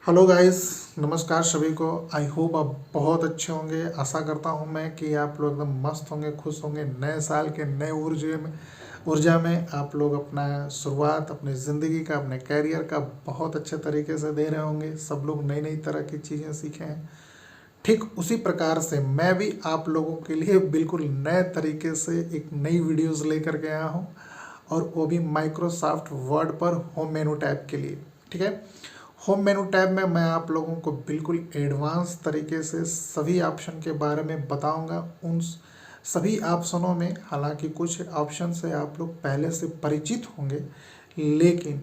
Hello guys, नमस्कार सभी को। आई होप आप बहुत अच्छे होंगे। आशा करता हूं मैं कि आप लोग एकदम मस्त होंगे, खुश होंगे। नए साल के नए ऊर्जा में आप लोग अपना शुरुआत अपनी ज़िंदगी का, अपने कैरियर का बहुत अच्छे तरीके से दे रहे होंगे। सब लोग नई नई तरह की चीज़ें सीखे हैं। ठीक उसी प्रकार से मैं भी आप लोगों के लिए बिल्कुल नए तरीके से एक नई वीडियोस लेकर के आया हूँ, और वो भी माइक्रोसॉफ्ट वर्ड पर होम मेनू टैब के लिए। ठीक है, होम मेनू टैब में मैं आप लोगों को बिल्कुल एडवांस तरीके से सभी ऑप्शन के बारे में बताऊंगा। उन सभी ऑप्शनों में हालांकि कुछ ऑप्शन से आप लोग पहले से परिचित होंगे, लेकिन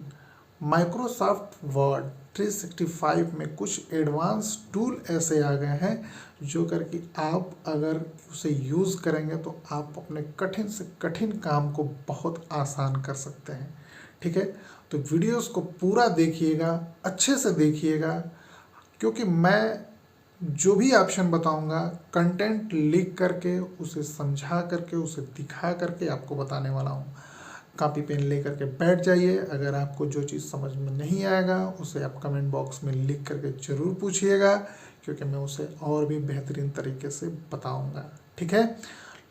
माइक्रोसॉफ्ट वर्ड 365 में कुछ एडवांस टूल ऐसे आ गए हैं जो करके आप अगर उसे यूज़ करेंगे तो आप अपने कठिन से कठिन काम को बहुत आसान कर सकते हैं। ठीक है, तो वीडियोस को पूरा देखिएगा, अच्छे से देखिएगा, क्योंकि मैं जो भी ऑप्शन बताऊंगा कंटेंट लिख करके, उसे समझा करके, उसे दिखा करके आपको बताने वाला हूँ। कॉपी पेन लेकर के बैठ जाइए। अगर आपको जो चीज़ समझ में नहीं आएगा उसे आप कमेंट बॉक्स में लिख करके ज़रूर पूछिएगा, क्योंकि मैं उसे और भी बेहतरीन तरीके से बताऊंगा। ठीक है,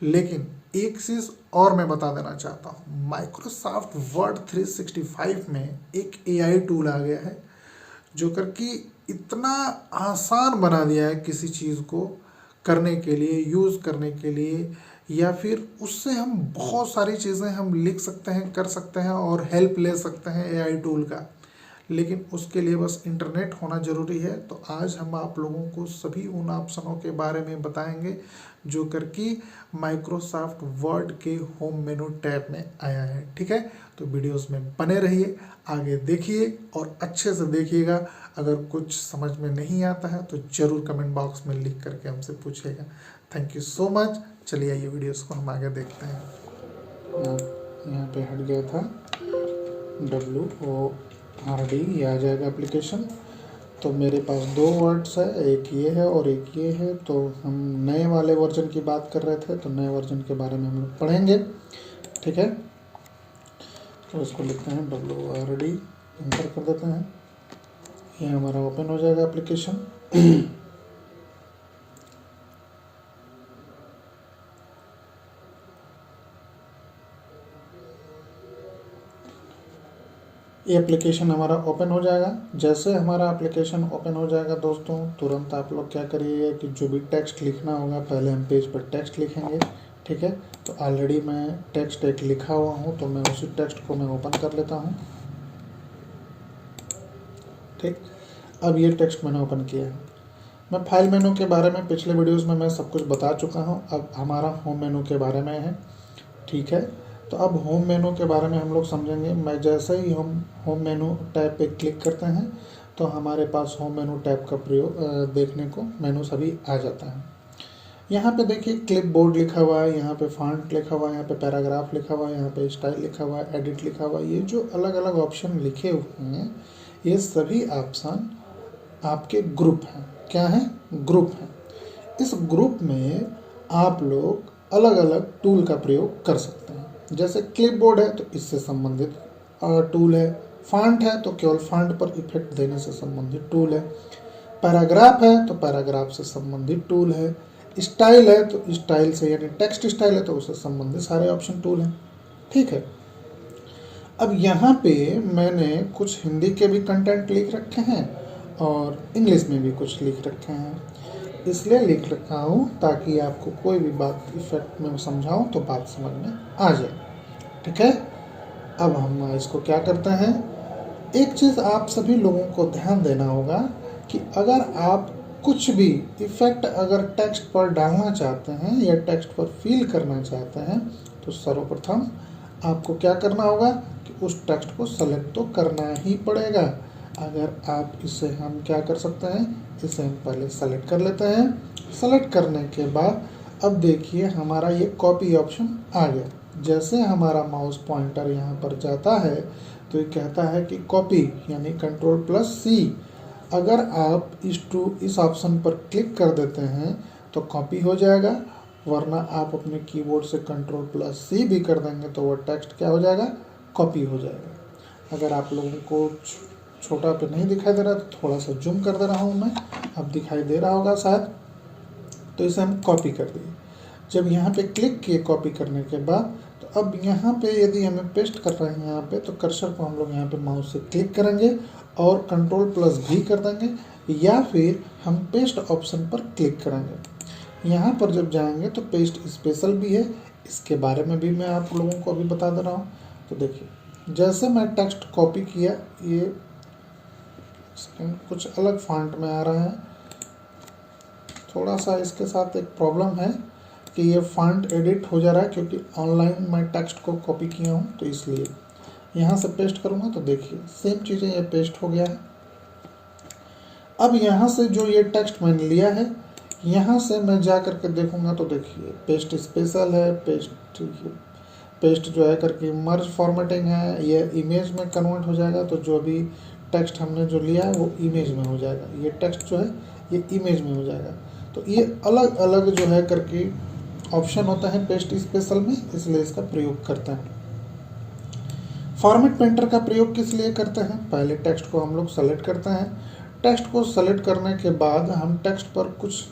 लेकिन एक चीज़ और मैं बता देना चाहता हूँ। माइक्रोसॉफ्ट वर्ड 365 में एक एआई टूल आ गया है जो कर कि इतना आसान बना दिया है किसी चीज़ को करने के लिए, यूज़ करने के लिए, या फिर उससे हम बहुत सारी चीज़ें हम लिख सकते हैं, कर सकते हैं और हेल्प ले सकते हैं एआई टूल का। लेकिन उसके लिए बस इंटरनेट होना ज़रूरी है। तो आज हम आप लोगों को सभी उन ऑप्शनों के बारे में बताएंगे जो कर कि माइक्रोसॉफ्ट वर्ड के होम मेनू टैब में आया है। ठीक है, तो वीडियोस में बने रहिए, आगे देखिए और अच्छे से देखिएगा। अगर कुछ समझ में नहीं आता है तो ज़रूर कमेंट बॉक्स में लिख करके हमसे पूछिएगा। Thank you so much. चलिए ये वीडियोस को हम आगे देखते हैं। यहाँ पे हट गया था WORD, ये आ जाएगा एप्लीकेशन। तो मेरे पास दो वर्ड्स है, एक ये है और एक ये है। तो हम नए वाले वर्जन की बात कर रहे थे, तो नए वर्जन के बारे में हम लोग पढ़ेंगे। ठीक है, तो इसको लिखते हैं WORD, इंटर कर देते हैं। ये हमारा ओपन हो जाएगा एप्लीकेशन। ये एप्लीकेशन हमारा ओपन हो जाएगा। जैसे हमारा एप्लीकेशन ओपन हो जाएगा दोस्तों, तुरंत आप लोग क्या करिएगा कि जो भी टेक्स्ट लिखना होगा, पहले हम पेज पर टेक्स्ट लिखेंगे। ठीक है, तो ऑलरेडी मैं टेक्स्ट एक लिखा हुआ हूँ, तो मैं उसी टेक्स्ट को मैं ओपन कर लेता हूँ। ठीक, अब ये टेक्स्ट मैंने ओपन किया है। मैं फाइल मेनू के बारे में पिछले वीडियोस में मैं सब कुछ बता चुका हूँ। अब हमारा होम मेनू के बारे में है। ठीक है, तो अब होम मेनू के बारे में हम लोग समझेंगे। मैं जैसे ही हम होम मेनू टैब पे क्लिक करते हैं तो हमारे पास होम मेनू टैब का प्रयोग देखने को मेनू सभी आ जाता है। यहाँ पे देखिए क्लिप बोर्ड लिखा हुआ है, यहाँ पे फॉन्ट लिखा हुआ है, यहाँ पे पैराग्राफ लिखा हुआ है, यहाँ पे स्टाइल लिखा हुआ है, एडिट लिखा हुआ है। ये जो अलग अलग ऑप्शन लिखे हुए हैं, ये सभी ऑप्शन आपके ग्रुप हैं। क्या है? ग्रुप है। इस ग्रुप में आप लोग अलग अलग टूल का प्रयोग कर सकते हैं। जैसे क्लिपबोर्ड है तो इससे संबंधित टूल है। फॉन्ट है तो केवल फॉन्ट पर इफेक्ट देने से संबंधित टूल है। पैराग्राफ है तो पैराग्राफ से संबंधित टूल है। स्टाइल है तो स्टाइल से, यानी टेक्स्ट स्टाइल है तो उससे संबंधित सारे ऑप्शन टूल हैं। ठीक है, अब यहाँ पे मैंने कुछ हिंदी के भी कंटेंट लिख रखे हैं और इंग्लिश में भी कुछ लिख रखे हैं। इसलिए लिख रखा हूँ ताकि आपको कोई भी बात इफेक्ट में समझाऊँ तो बात समझ में आ जाए। ठीक है, अब हम इसको क्या करते हैं, एक चीज़ आप सभी लोगों को ध्यान देना होगा कि अगर आप कुछ भी इफेक्ट अगर टेक्स्ट पर डालना चाहते हैं या टेक्स्ट पर फिल करना चाहते हैं, तो सर्वप्रथम आपको क्या करना होगा कि उस टेक्स्ट को सेलेक्ट तो करना ही पड़ेगा। अगर आप इसे हम क्या कर सकते हैं, इसे हम पहले सेलेक्ट कर लेते हैं। सेलेक्ट करने के बाद अब देखिए हमारा ये कॉपी ऑप्शन आ गया। जैसे हमारा माउस पॉइंटर यहाँ पर जाता है तो ये कहता है कि कॉपी, यानी Ctrl+C। अगर आप इस ऑप्शन पर क्लिक कर देते हैं तो कॉपी हो जाएगा, वरना आप अपने कीबोर्ड से Ctrl+C भी कर देंगे तो वो टेक्स्ट क्या हो जाएगा, कॉपी हो जाएगा। अगर आप लोगों को छोटा पे नहीं दिखाई दे रहा तो थोड़ा सा जूम कर दे रहा हूँ मैं, अब दिखाई दे रहा होगा शायद। तो इसे हम कॉपी कर दिए। जब यहाँ पे क्लिक किए कॉपी करने के बाद, तो अब यहाँ पे यदि हमें पेस्ट कर रहे हैं यहाँ पे, तो कर्सर को हम लोग यहाँ पे माउस से क्लिक करेंगे और Ctrl+V कर देंगे, या फिर हम पेस्ट ऑप्शन पर क्लिक करेंगे। यहाँ पर जब जाएंगे तो पेस्ट स्पेशल भी है, इसके बारे में भी मैं आप लोगों को अभी बता दे रहा हूँ। तो देखिए जैसे मैं टेक्स्ट कॉपी किया, ये कुछ अलग फॉन्ट में आ रहा है, थोड़ा सा इसके साथ एक प्रॉब्लम है कि ये फॉन्ट एडिट हो जा रहा है, क्योंकि ऑनलाइन मैं टेक्स्ट को कॉपी किया हूँ, तो इसलिए यहाँ से पेस्ट करूँगा तो देखिए सेम चीज़ें ये पेस्ट हो गया है। अब यहाँ से जो ये टेक्स्ट मैंने लिया है, यहाँ से मैं जा करके देखूँगा तो देखिए पेस्ट स्पेशल है, पेस्ट जो है करके मर्ज फॉर्मेटिंग है, ये इमेज में कन्वर्ट हो जाएगा। तो जो भी टेक्स्ट हमने जो लिया है वो इमेज में हो जाएगा, ये टेक्स्ट जो है ये इमेज में हो जाएगा। तो ये अलग अलग जो है करके ऑप्शन होता है पेस्ट स्पेशल में, इसलिए इसका प्रयोग करते हैं। फॉर्मेट पेंटर का प्रयोग किस लिए करते हैं? पहले टेक्स्ट को हम लोग सेलेक्ट करते हैं, टेक्स्ट को सेलेक्ट करने के बाद हम टेक्स्ट पर कुछ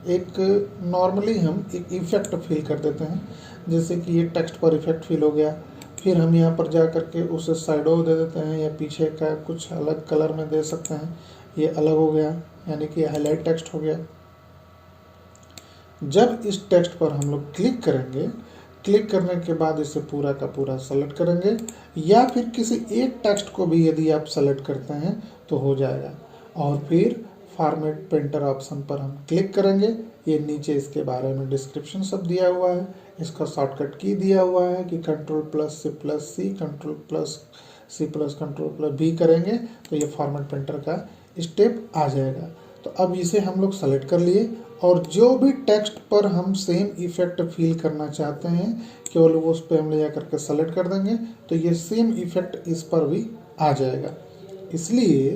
एक नॉर्मली हम एक इफेक्ट फिल कर देते हैं, जैसे कि ये टेक्स्ट पर इफेक्ट फिल हो गया। फिर हम यहाँ पर जा करके उसे शैडो दे देते हैं, या पीछे का कुछ अलग कलर में दे सकते हैं, ये अलग हो गया, यानी कि हाईलाइट टेक्स्ट हो गया। जब इस टेक्स्ट पर हम लोग क्लिक करेंगे, क्लिक करने के बाद इसे पूरा का पूरा सेलेक्ट करेंगे, या फिर किसी एक टेक्स्ट को भी यदि आप सेलेक्ट करते हैं तो हो जाएगा। और फिर फॉर्मेट पेंटर ऑप्शन पर हम क्लिक करेंगे। ये नीचे इसके बारे में डिस्क्रिप्शन सब दिया हुआ है, इसका शॉर्टकट की दिया हुआ है कि Ctrl+C+C, Ctrl+V करेंगे तो ये फॉर्मेट पेंटर का स्टेप आ जाएगा। तो अब इसे हम लोग सेलेक्ट कर लिए, और जो भी टेक्स्ट पर हम सेम इफेक्ट फील करना चाहते हैं, केवल वो उस पर हम ले जा करके सेलेक्ट कर देंगे, तो ये सेम इफेक्ट इस पर भी आ जाएगा। इसलिए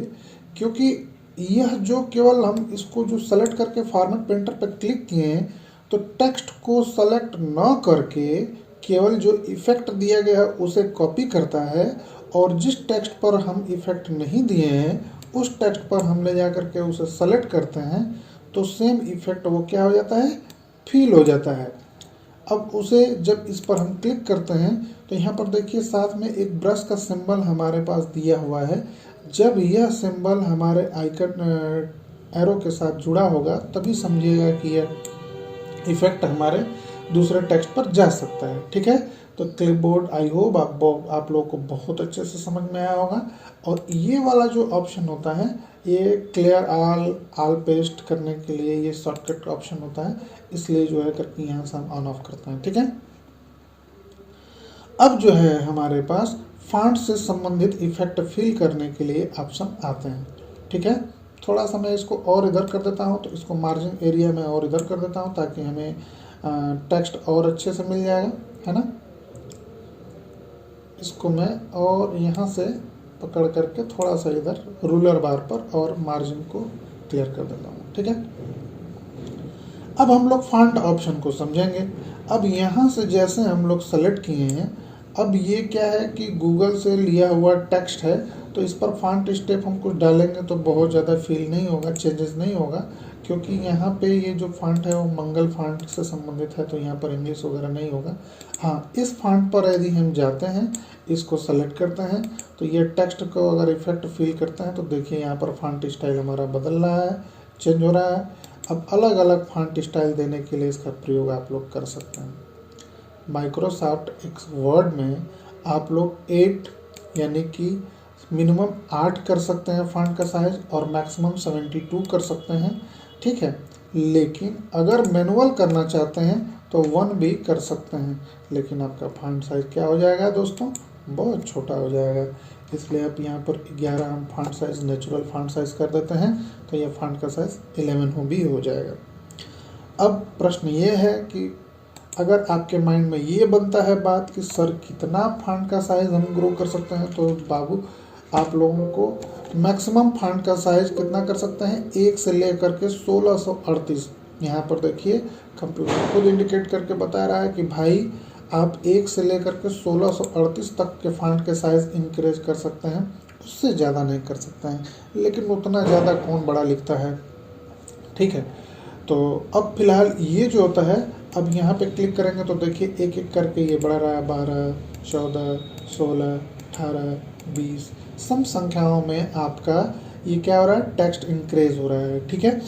क्योंकि यह जो केवल हम इसको जो सेलेक्ट करके फॉर्मेट पेंटर पर क्लिक किए हैं, तो टेक्स्ट को सेलेक्ट न करके केवल जो इफेक्ट दिया गया है उसे कॉपी करता है, और जिस टेक्स्ट पर हम इफेक्ट नहीं दिए हैं उस टेक्स्ट पर हम ले जा करके उसे सेलेक्ट करते हैं, तो सेम इफेक्ट वो क्या हो जाता है, फील हो जाता है। अब उसे जब इस पर हम क्लिक करते हैं तो यहाँ पर देखिए साथ में एक ब्रश का सिंबल हमारे पास दिया हुआ है। जब यह सिंबल हमारे आइकन एरो के साथ जुड़ा होगा तभी समझिएगा कि यह इफेक्ट हमारे दूसरे टेक्स्ट पर जा सकता है। ठीक है, तो क्लिपबोर्ड आई होप आप लोगों को बहुत अच्छे से समझ में आया होगा। और ये वाला जो ऑप्शन होता है, ये क्लियर ऑल पेस्ट करने के लिए ये शॉर्टकट ऑप्शन होता है, इसलिए जो है करके यहाँ से हम ऑन ऑफ करते हैं। ठीक है, अब जो है हमारे पास फॉन्ट से संबंधित इफेक्ट फिल करने के लिए ऑप्शन आते हैं। ठीक है, थोड़ा सा मैं इसको और इधर कर देता हूँ, तो इसको मार्जिन एरिया में और इधर कर देता हूँ ताकि हमें टेक्स्ट और अच्छे से मिल जाएगा, है ना। इसको मैं और यहाँ से पकड़ करके थोड़ा सा इधर रूलर बार पर और मार्जिन को क्लियर कर देता हूँ। ठीक है, अब हम लोग फॉन्ट ऑप्शन को समझेंगे। अब यहाँ से जैसे हम लोग सेलेक्ट किए हैं, अब ये क्या है कि गूगल से लिया हुआ टेक्स्ट है, तो इस पर फॉन्ट स्टेप हम कुछ डालेंगे तो बहुत ज़्यादा फील नहीं होगा, चेंजेस नहीं होगा, क्योंकि यहाँ पे ये जो फॉन्ट है वो मंगल फॉन्ट से संबंधित है, तो यहाँ पर इंग्लिश वगैरह नहीं होगा। हाँ, इस फॉन्ट पर यदि हम जाते हैं, इसको सेलेक्ट करते हैं, तो ये टेक्स्ट को अगर इफेक्ट फील करते हैं तो देखिए यहाँ पर फॉन्ट स्टाइल हमारा बदल रहा है, चेंज हो रहा है। अब अलग अलग फॉन्ट स्टाइल देने के लिए इसका प्रयोग आप लोग कर सकते हैं। माइक्रोसॉफ्ट एक्स वर्ड में आप लोग 8 यानी कि मिनिमम 8 कर सकते हैं फॉन्ट का साइज, और मैक्सिमम 72 कर सकते हैं। ठीक है, लेकिन अगर मैनुअल करना चाहते हैं तो 1 भी कर सकते हैं, लेकिन आपका फॉन्ट साइज क्या हो जाएगा दोस्तों, बहुत छोटा हो जाएगा। इसलिए आप यहाँ पर 11 हम font size natural font size कर देते हैं, तो यह फॉन्ट का साइज 11 भी हो जाएगा। अब प्रश्न ये है कि अगर आपके माइंड में ये बनता है बात कि सर कितना फॉन्ट का साइज हम ग्रो कर सकते हैं, तो बाबू आप लोगों को मैक्सिमम फॉन्ट का साइज कितना कर सकते हैं, 1 से लेकर के 1638। यहाँ पर देखिए कंप्यूटर खुद इंडिकेट करके बता रहा है कि भाई आप 1 से लेकर के 1638 तक के फॉन्ट के साइज इंक्रीज कर सकते हैं। उससे ज़्यादा नहीं कर सकते हैं, लेकिन उतना ज़्यादा कौन बड़ा लिखता है, ठीक है। तो अब फिलहाल ये जो होता है, अब यहाँ पे क्लिक करेंगे तो देखिए एक एक करके ये बढ़ रहा है, 12, 14, 16, 18, 20 सम संख्याओं में आपका ये क्या हो रहा है, टेक्स्ट इंक्रीज हो रहा है, ठीक है।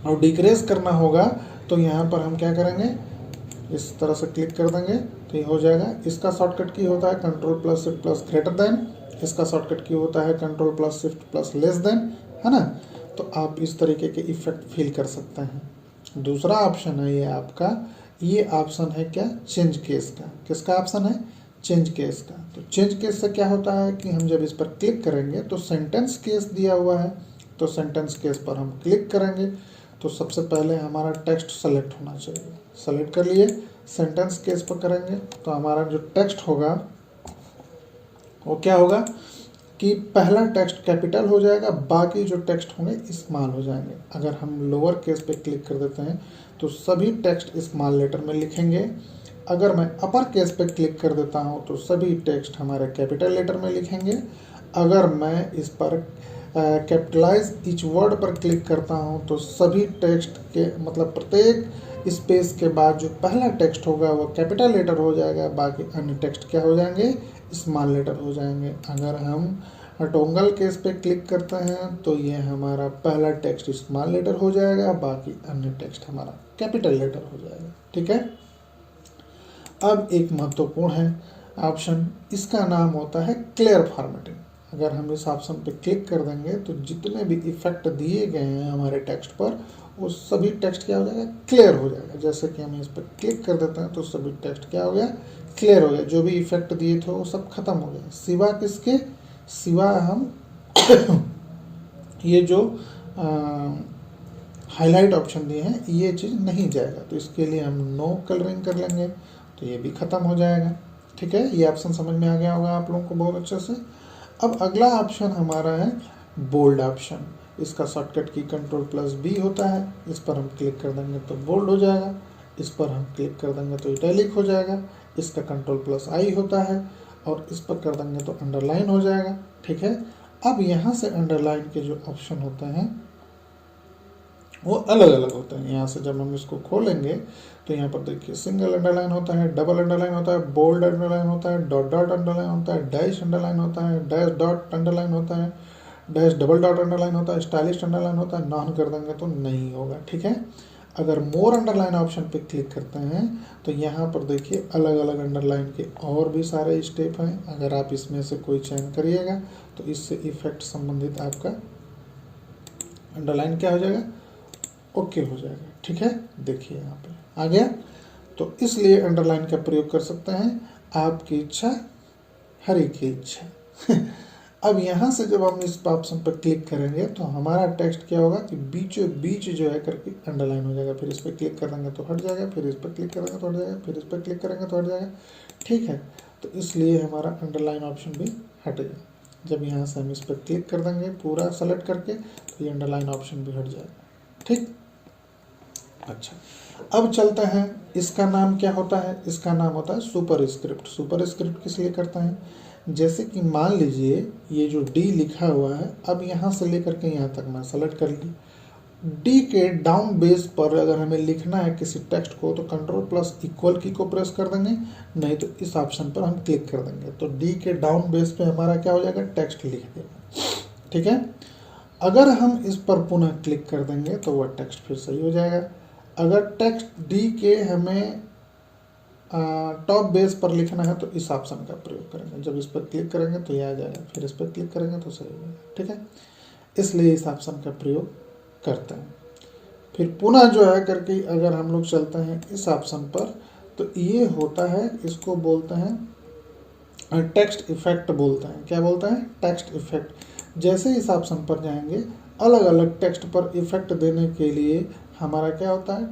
और डिक्रीज करना होगा तो यहाँ पर हम क्या करेंगे, इस तरह से क्लिक कर देंगे तो ये हो जाएगा। इसका शॉर्टकट की होता है control plus shift plus greater than, इसका शॉर्टकट की होता है control plus shift plus less than, है ना। तो आप इस तरीके के इफेक्ट फील कर सकते हैं। दूसरा ऑप्शन है ये आपका, ये ऑप्शन है क्या, चेंज केस का। किसका ऑप्शन है, चेंज केस का। तो चेंज केस से क्या होता है कि हम जब इस पर क्लिक करेंगे तो सेंटेंस केस दिया हुआ है, तो सेंटेंस केस पर हम क्लिक करेंगे तो सबसे पहले हमारा टेक्स्ट सेलेक्ट होना चाहिए। सेलेक्ट कर लिए, सेंटेंस केस पर करेंगे तो हमारा जो टेक्स्ट होगा वो क्या होगा कि पहला टेक्स्ट कैपिटल हो जाएगा, बाकी जो टेक्स्ट होंगे स्मॉल हो जाएंगे। अगर हम लोअर केस पे क्लिक कर देते हैं तो सभी टेक्स्ट स्मॉल लेटर में लिखेंगे। अगर मैं अपर केस पे क्लिक कर देता हूँ तो सभी टेक्स्ट हमारे कैपिटल लेटर में लिखेंगे। अगर मैं इस पर कैपिटलाइज ईच वर्ड पर क्लिक करता हूँ तो सभी टेक्स्ट के मतलब प्रत्येक स्पेस के बाद जो पहला टेक्स्ट होगा वो कैपिटल लेटर हो जाएगा, बाकी अन्य टेक्स्ट क्या हो जाएंगे, स्मॉल लेटर हो जाएंगे। अगर हम टोंगल केस पे क्लिक करते हैं तो ये हमारा पहला टेक्स्ट स्मॉल लेटर हो जाएगा, बाकी अन्य टेक्स्ट हमारा कैपिटल लेटर हो जाएगा, ठीक है। अब एक महत्वपूर्ण है ऑप्शन, इसका नाम होता है क्लियर फॉर्मेटिंग। अगर हम इस ऑप्शन पे क्लिक कर देंगे तो जितने भी इफेक्ट दिए गए हैं हमारे टेक्स्ट पर वो सभी टेक्स्ट क्या हो जाएगा, क्लियर हो जाएगा। जैसे कि हम इस पर क्लिक कर देते हैं तो सभी टेक्स्ट क्या हो गया, क्लियर हो गया। जो भी इफेक्ट दिए थे वो सब खत्म हो गया, सिवा किसके, सिवा हम ये जो हाईलाइट ऑप्शन दिए हैं ये चीज़ नहीं जाएगा। तो इसके लिए हम नो कलरिंग कर लेंगे तो ये भी ख़त्म हो जाएगा, ठीक है। ये ऑप्शन समझ में आ गया होगा आप लोगों को बहुत अच्छे से। अब अगला ऑप्शन हमारा है बोल्ड ऑप्शन। इसका शॉर्टकट की कंट्रोल प्लस बी होता है। इस पर हम क्लिक कर देंगे तो बोल्ड हो जाएगा, इस पर हम क्लिक कर देंगे तो इटैलिक हो जाएगा। इसका कंट्रोल प्लस आई होता है और इस पर कर देंगे तो अंडरलाइन हो जाएगा, ठीक है। अब यहाँ से अंडरलाइन के जो ऑप्शन होते हैं वो अलग अलग होते हैं। यहाँ से जब हम इसको खोलेंगे तो यहाँ पर देखिए सिंगल अंडरलाइन होता है, डबल अंडरलाइन होता है, बोल्ड अंडरलाइन होता है, डॉट डॉट अंडरलाइन होता है, डैश अंडरलाइन होता है, डैश डॉट अंडरलाइन होता है, डैश डबल डॉट अंडरलाइन होता है, स्टाइलिश अंडरलाइन होता है। नॉन कर देंगे तो नहीं होगा, ठीक है। अगर मोर अंडरलाइन ऑप्शन पे क्लिक करते हैं तो यहाँ पर देखिए अलग अलग अंडरलाइन के और भी सारे स्टेप हैं। अगर आप इसमें से कोई चयन करिएगा तो इससे इफेक्ट संबंधित आपका अंडरलाइन क्या हो जाएगा, ओके हो जाएगा, ठीक है। देखिए यहाँ पे आ गया। तो इसलिए अंडरलाइन का प्रयोग कर सकते हैं, आपकी इच्छा हरि की इच्छा। अब यहाँ से जब हम इस ऑप्शन पर क्लिक करेंगे तो हमारा टेक्स्ट क्या होगा कि बीचों बीच जो है करके अंडरलाइन हो जाएगा। फिर इस पर क्लिक कर देंगे तो हट जाएगा, फिर इस पर क्लिक करेंगे तो हट जाएगा, फिर इस पर क्लिक करेंगे तो हट जाएगा, ठीक है। तो इसलिए हमारा अंडरलाइन ऑप्शन भी हटेगा। जब यहाँ से हम इस पर क्लिक कर देंगे पूरा सेलेक्ट करके तो ये अंडरलाइन ऑप्शन भी हट जाएगा, ठीक। अच्छा, अब चलते हैं, इसका नाम क्या होता है, इसका नाम होता है सुपर स्क्रिप्ट। सुपर स्क्रिप्ट किस लिए करते हैं, जैसे कि मान लीजिए ये जो डी लिखा हुआ है, अब यहाँ से लेकर के यहाँ तक मैं सेलेक्ट कर ली। डी के डाउन बेस पर अगर हमें लिखना है किसी टेक्स्ट को तो कंट्रोल प्लस इक्वल की को प्रेस कर देंगे, नहीं तो इस ऑप्शन पर हम क्लिक कर देंगे तो डी के डाउन बेस पे हमारा क्या हो जाएगा, टेक्स्ट लिख देगा, ठीक है। अगर हम इस पर पुनः क्लिक कर देंगे तो वह टेक्स्ट फिर सही हो जाएगा। अगर टेक्स्ट डी के हमें टॉप बेस पर लिखना है तो इस ऑप्शन का प्रयोग करेंगे। जब इस पर क्लिक करेंगे तो ये आ जाएगा, फिर इस पर क्लिक करेंगे तो सही हो जाएगा, ठीक है। इसलिए इस ऑप्शन का प्रयोग करते हैं। फिर पुनः जो है करके अगर हम लोग चलते हैं इस ऑप्शन पर तो ये होता है, इसको बोलते हैं टेक्स्ट इफेक्ट बोलते हैं। क्या बोलते हैं, टेक्स्ट इफेक्ट। जैसे इस ऑप्शन पर जाएंगे अलग अलग टेक्स्ट पर इफेक्ट देने के लिए हमारा क्या होता है,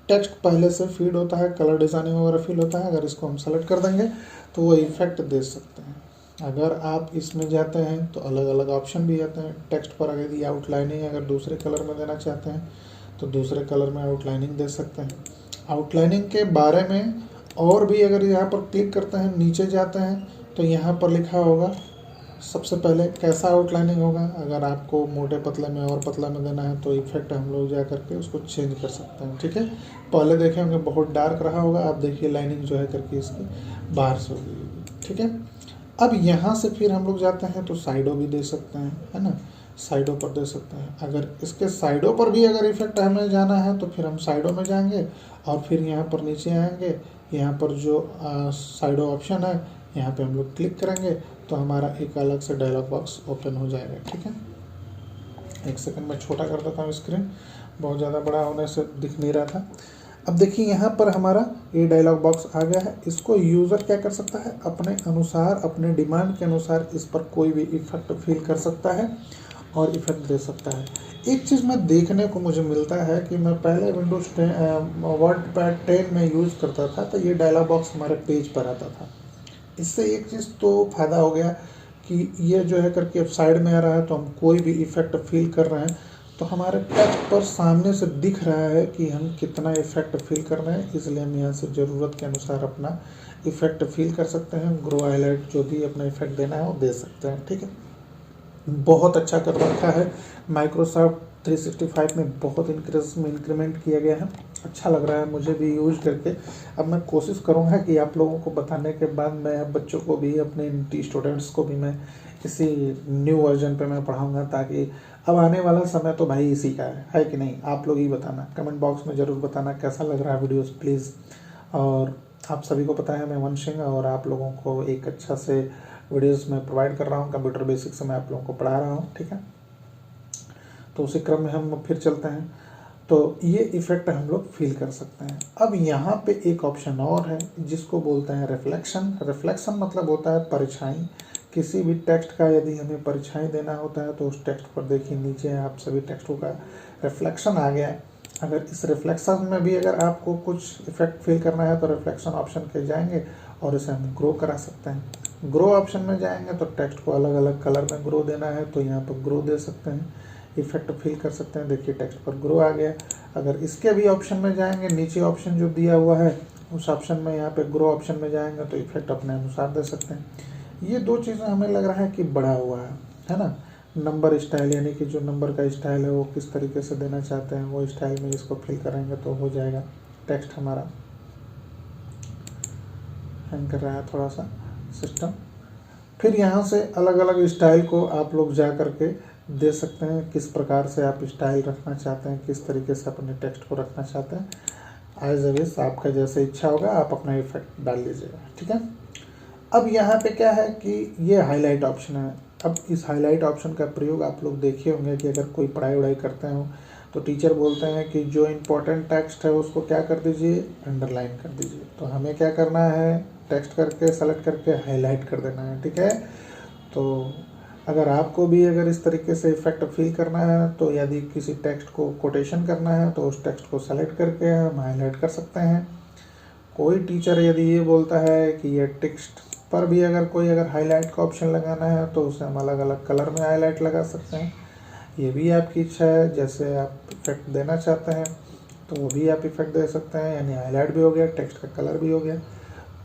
टेक्स्ट पहले से फीड होता है, कलर डिजाइनिंग वगैरह फील होता है। अगर इसको हम सेलेक्ट कर देंगे तो वो इफेक्ट दे सकते हैं। अगर आप इसमें जाते हैं तो अलग अलग ऑप्शन भी आते हैं। टेक्स्ट पर अगर ये आउटलाइनिंग अगर दूसरे कलर में देना चाहते हैं तो दूसरे कलर में आउटलाइनिंग दे सकते हैं। आउटलाइनिंग के बारे में और भी अगर यहाँ पर क्लिक करते हैं नीचे जाते हैं तो यहाँ पर लिखा होगा सबसे पहले कैसा आउटलाइनिंग होगा। अगर आपको मोटे पतले में और पतला में देना है तो इफेक्ट हम लोग जा करके उसको चेंज कर सकते हैं। ठीक है, पहले देखे होंगे बहुत डार्क रहा होगा, आप देखिए लाइनिंग जो है करके इसकी बाहर से होगी। ठीक है, अब यहाँ से फिर हम लोग जाते हैं तो साइडों भी दे सकते हैं, है ना, साइडों पर दे सकते हैं। अगर इसके साइडों पर भी अगर इफेक्ट हमें जाना है तो फिर हम साइडों में जाएंगे और फिर यहाँ पर नीचे आएंगे, यहाँ पर जो साइडों ऑप्शन है यहाँ पे हम लोग क्लिक करेंगे तो हमारा एक अलग से डायलॉग बॉक्स ओपन हो जाएगा। ठीक है, एक सेकंड में छोटा कर देता हूँ, स्क्रीन बहुत ज़्यादा बड़ा होने से दिख नहीं रहा था। अब देखिए यहाँ पर हमारा ये डायलॉग बॉक्स आ गया है। इसको यूज़र क्या कर सकता है, अपने अनुसार, अपने डिमांड के अनुसार इस पर कोई भी इफेक्ट फिल कर सकता है और इफेक्ट दे सकता है। एक चीज़ मैं देखने को मुझे मिलता है कि मैं पहले विंडोज़ 10 वर्डपैड 10 में यूज़ करता था तो ये डायलॉग बॉक्स हमारे पेज पर आता था। इससे एक चीज़ तो फ़ायदा हो गया कि ये जो है करके अब साइड में आ रहा है तो हम कोई भी इफेक्ट फील कर रहे हैं तो हमारे टेक्स्ट पर सामने से दिख रहा है कि हम कितना इफेक्ट फील कर रहे हैं। इसलिए हम यहाँ से ज़रूरत के अनुसार अपना इफेक्ट फील कर सकते हैं। ग्रो हाईलाइट जो भी अपना इफेक्ट देना है वो दे सकते हैं। ठीक है, बहुत अच्छा कर रखा है माइक्रोसॉफ्ट 365 में, बहुत इंक्रीमेंट किया गया है। अच्छा लग रहा है मुझे भी यूज करके। अब मैं कोशिश करूँगा कि आप लोगों को बताने के बाद मैं अब बच्चों को भी, अपने स्टूडेंट्स को भी मैं इसी न्यू वर्जन पे मैं पढ़ाऊँगा, ताकि अब आने वाला समय तो भाई इसी का है कि नहीं। आप लोग ही बताना, कमेंट बॉक्स में ज़रूर बताना कैसा लग रहा है वीडियोस प्लीज़। और आप सभी को पता है मैं वन सिंह और आप लोगों को एक अच्छा से वीडियोस में प्रोवाइड कर रहा हूँ। कंप्यूटर बेसिक से मैं आप लोगों को पढ़ा रहा हूँ। ठीक है, तो उसी क्रम में हम फिर चलते हैं। तो ये इफेक्ट हम लोग फील कर सकते हैं। अब यहाँ पे एक ऑप्शन और है जिसको बोलते हैं रिफ्लेक्शन। रिफ्लेक्शन मतलब होता है परछाई। किसी भी टेक्स्ट का यदि हमें परछाई देना होता है तो उस टेक्स्ट पर देखिए नीचे आप सभी टेक्स्टों का रिफ्लेक्शन आ गया है। अगर इस रिफ्लेक्शन में भी अगर आपको कुछ इफेक्ट फील करना है तो रिफ्लेक्शन ऑप्शन के जाएंगे और इसे हम ग्रो करा सकते हैं। ग्रो ऑप्शन में जाएंगे तो टेक्स्ट को अलग अलग कलर में ग्रो देना है तो यहाँ पर ग्रो दे सकते हैं, इफेक्ट फील कर सकते हैं। देखिए टेक्स्ट पर ग्रो आ गया। अगर इसके भी ऑप्शन में जाएंगे, नीचे ऑप्शन जो दिया हुआ है उस ऑप्शन में, यहाँ पे ग्रो ऑप्शन में जाएंगे तो इफेक्ट अपने अनुसार दे सकते हैं। ये दो चीज़ें हमें लग रहा है कि बड़ा हुआ है ना। नंबर स्टाइल यानी कि जो नंबर का स्टाइल है वो किस तरीके से देना चाहते हैं वो स्टाइल में इसको फिल करेंगे तो हो जाएगा। टेक्स्ट हमारा हैंग कर रहा है थोड़ा सा सिस्टम। फिर यहाँ से अलग अलग स्टाइल को आप लोग जा करके दे सकते हैं, किस प्रकार से आप स्टाइल रखना चाहते हैं, किस तरीके से अपने टेक्स्ट को रखना चाहते हैं। एज अ विश आपका जैसे इच्छा होगा आप अपना इफेक्ट डाल लीजिएगा। ठीक है, अब यहाँ पे क्या है कि ये हाईलाइट ऑप्शन है। अब इस हाईलाइट ऑप्शन का प्रयोग आप लोग देखे होंगे कि अगर कोई पढ़ाई वढ़ाई करते हो तो टीचर बोलते हैं कि जो इम्पोर्टेंट टेक्स्ट है उसको क्या कर दीजिए, अंडरलाइन कर दीजिए। तो हमें क्या करना है, टेक्स्ट करके सेलेक्ट करके हाईलाइट कर देना है। ठीक है, तो अगर आपको भी अगर इस तरीके से इफेक्ट फील करना है तो यदि किसी टेक्स्ट को कोटेशन करना है तो उस टेक्स्ट को सेलेक्ट करके हम हाईलाइट कर सकते हैं। कोई टीचर यदि ये बोलता है कि ये टेक्स्ट पर भी अगर हाईलाइट का ऑप्शन लगाना है तो उसे हम अलग अलग कलर में हाईलाइट लगा सकते हैं। ये भी आपकी इच्छा है, जैसे आप इफेक्ट देना चाहते हैं तो वो भी आप इफेक्ट दे सकते हैं। यानी हाईलाइट भी हो गया, टेक्स्ट का कलर भी हो गया।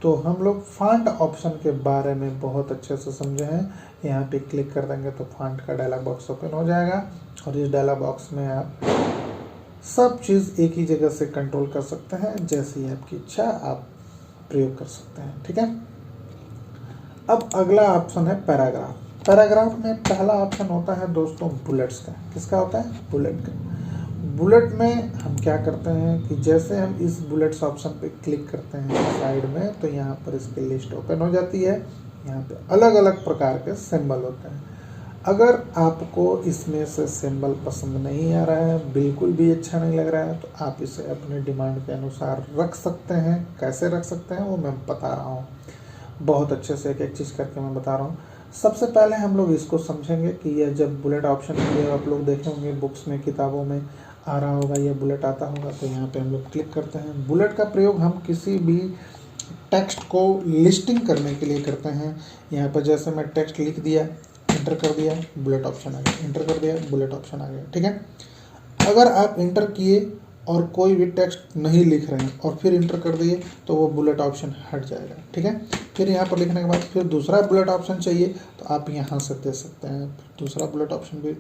तो हम लोग फॉन्ट ऑप्शन के बारे में बहुत अच्छे से समझे हैं। यहाँ पे क्लिक कर देंगे तो फॉन्ट का डायलॉग बॉक्स ओपन हो जाएगा और इस डायलॉग बॉक्स में आप सब चीज़ एक ही जगह से कंट्रोल कर सकते हैं। जैसी आपकी इच्छा आप प्रयोग कर सकते हैं। ठीक है, अब अगला ऑप्शन है पैराग्राफ। पैराग्राफ में पहला ऑप्शन होता है दोस्तों बुलेट्स का। किसका होता है, बुलेट का। बुलेट में हम क्या करते हैं कि जैसे हम इस बुलेट्स ऑप्शन पे क्लिक करते हैं साइड में तो यहाँ पर इसकी लिस्ट ओपन हो जाती है। यहाँ पे अलग अलग प्रकार के सिंबल होते हैं। अगर आपको इसमें से सिंबल पसंद नहीं आ रहा है, बिल्कुल भी अच्छा नहीं लग रहा है, तो आप इसे अपने डिमांड के अनुसार रख सकते हैं। कैसे रख सकते हैं वो मैं बता रहा हूँ, बहुत अच्छे से एक एक चीज़ करके मैं बता रहा हूँ। सबसे पहले हम लोग इसको समझेंगे कि यह जब बुलेट ऑप्शन ये आप लोग देखे होंगे बुक्स में, किताबों में आ रहा होगा, ये बुलेट आता होगा। तो यहाँ पे हम लोग क्लिक करते हैं। बुलेट का प्रयोग हम किसी भी टेक्स्ट को लिस्टिंग करने के लिए करते हैं। यहाँ पर जैसे मैं टेक्स्ट लिख दिया, इंटर कर दिया, बुलेट ऑप्शन आ गया, इंटर कर दिया, बुलेट ऑप्शन आ गया। ठीक है, अगर आप इंटर किए और कोई भी टेक्स्ट नहीं लिख रहे हैं और फिर इंटर कर दिए तो वो बुलेट ऑप्शन हट जाएगा। ठीक है, फिर यहाँ पर लिखने के बाद फिर दूसरा बुलेट ऑप्शन चाहिए तो आप यहाँ से दे सकते हैं। दूसरा बुलेट ऑप्शन भी